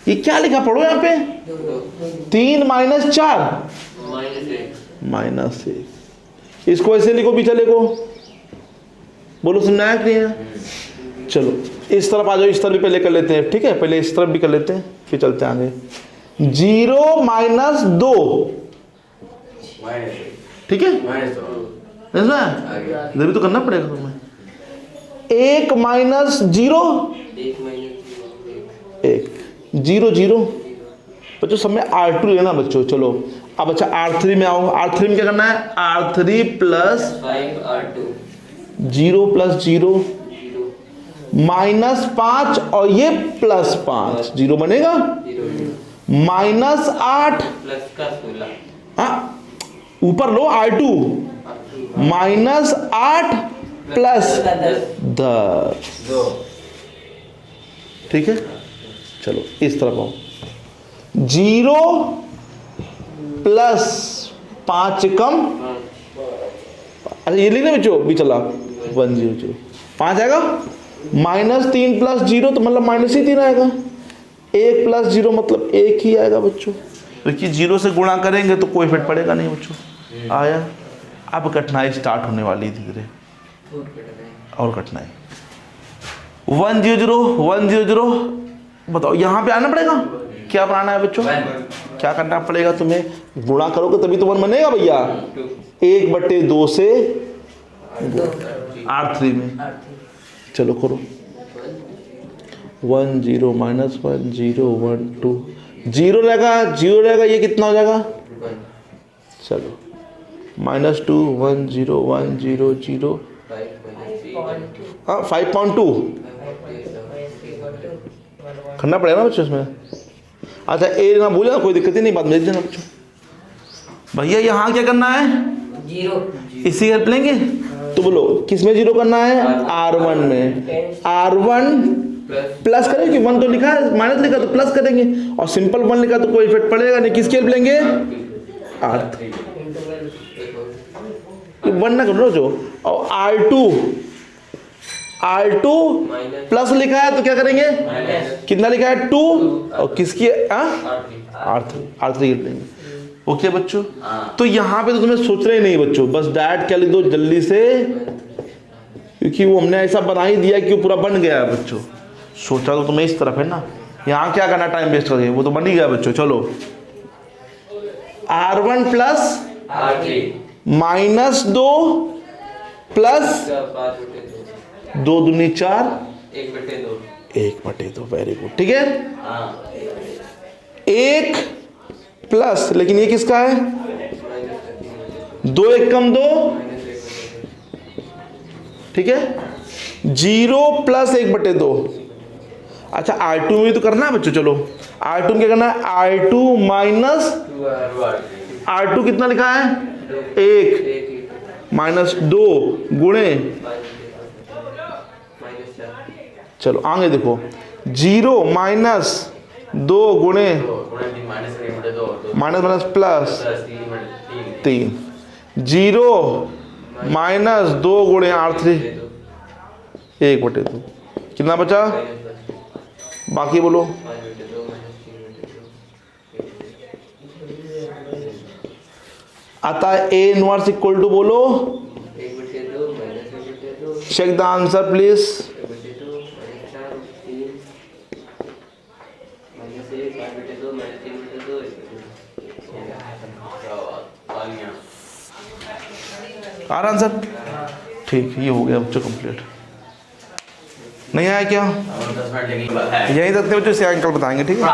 ये क्या लिखा पढ़ो यहाँ पे? 3 माइनस 4 माइनस 1। इसको ऐसे लिखो, पीछे लिखो, बोलो समझाया कि नहीं है? चलो इस तरफ आ जाओ, इस तरफ भी पहले कर लेते हैं, ठीक है? पहले इस तरफ भी कर लेते हैं, फिर चलते हैं आगे। 0 माइनस 2, ठीक है? इधर भी तो करना पड़ेगा तुम्हें। 1 माइनस 0, 1 0 0 बच्चों, सब में R2 लेना बच्चों। चलो अब अच्छा R3 में आओ। R3 में क्या करना है? R3 प्लस 0 प्लस 0 माइनस 5 और ये प्लस 5, 0 बनेगा। माइनस 8 ऊपर लो R2, माइनस 8 प्लस 10, ठीक है? चलो इस तरफ आओ। 0 प्लस 5 कम, अच्छा ये लिखने बच्चों भी चला 1 0 0, 5 आएगा। -3 + 0 तो मतलब -3 आएगा। 1 + 0 मतलब 1 ही आएगा बच्चों, क्योंकि 0 से गुणा करेंगे तो कोई इफेक्ट पड़ेगा नहीं बच्चों। आया। अब कठिनाई स्टार्ट होने वाली है धीरे और कठिनाई। 1 0 0 1 0 0 बताओ यहाँ पे आना पड़ेगा। क्या बनाना है बच्चों? क्या करना पड़ेगा तुम्हें? गुणा करोगे तभी तो 1 बनेगा भैया। 1/2 से R3 में। चलो करो। 1 0 -1 0 1 2 0 रहेगा। ये कितना हो जाएगा? चलो -2 1 0 1 0 0 5.2 करना पड़ेगा ना बच्चों इसमें। अच्छा ए ना भूले ना, कोई दिक्कत ही नहीं, बात भेज देना बच्चों। भैया यहाँ क्या करना है? 0 इसी हेल्प लेंगे तो बोलो किस में 0 करना है? R1 में। R1 प्लस करेंगे, 1 तो लिखा है, माइनस लिखा तो प्लस करेंगे, और सिंपल 1 लिखा तो कोई इफेक्ट पड़ेगा नहीं। किसकी हेल्प लेंगे? R3। 1 ना करो जो। और R2 प्लस लिखा है तो क्या करेंगे? कितना लिखा है? 2। और किसकी R3 हेल्प लेंगे। ओके बच्चों, तो यहाँ पे तो तुम्हें सोचना ही नहीं बच्चों, बस डायरेक्ट क्या लिख दो जल्दी से, क्योंकि वो हमने ऐसा बना ही दिया कि वो पूरा बन गया है बच्चों। सोचा तो तुम्हें इस तरफ है ना, यहाँ क्या करना टाइम वेस्ट करके, वो तो बन ही गया बच्चों। चलो R1 प्लस -2 प्लस 2 दूनी 4 1/2। वेरी गुड, ठीक है। 1 प्लस, लेकिन ये किसका है? 2 1 कम 2, ठीक है। 0 प्लस 1/2। अच्छा R2 में तो करना है बच्चों। चलो R2 में क्या करना है? R2 माइनस R2 कितना लिखा है? 1 -2 गुणे, चलो आगे देखो, 0 -2 गुणे माइनस प्लस 3, 0 -2 गुणे R3 1/2। कितना बचा? बाकी बोलो। आता है A इनवर्स इक्वल टू, बोलो चेक द आंसर प्लीज। आ रहा आंसर? ठीक, ये हो गया बच्चों कंप्लीट। नहीं आया क्या? यही रखते बच्चों, से अंकल बताएंगे, ठीक है।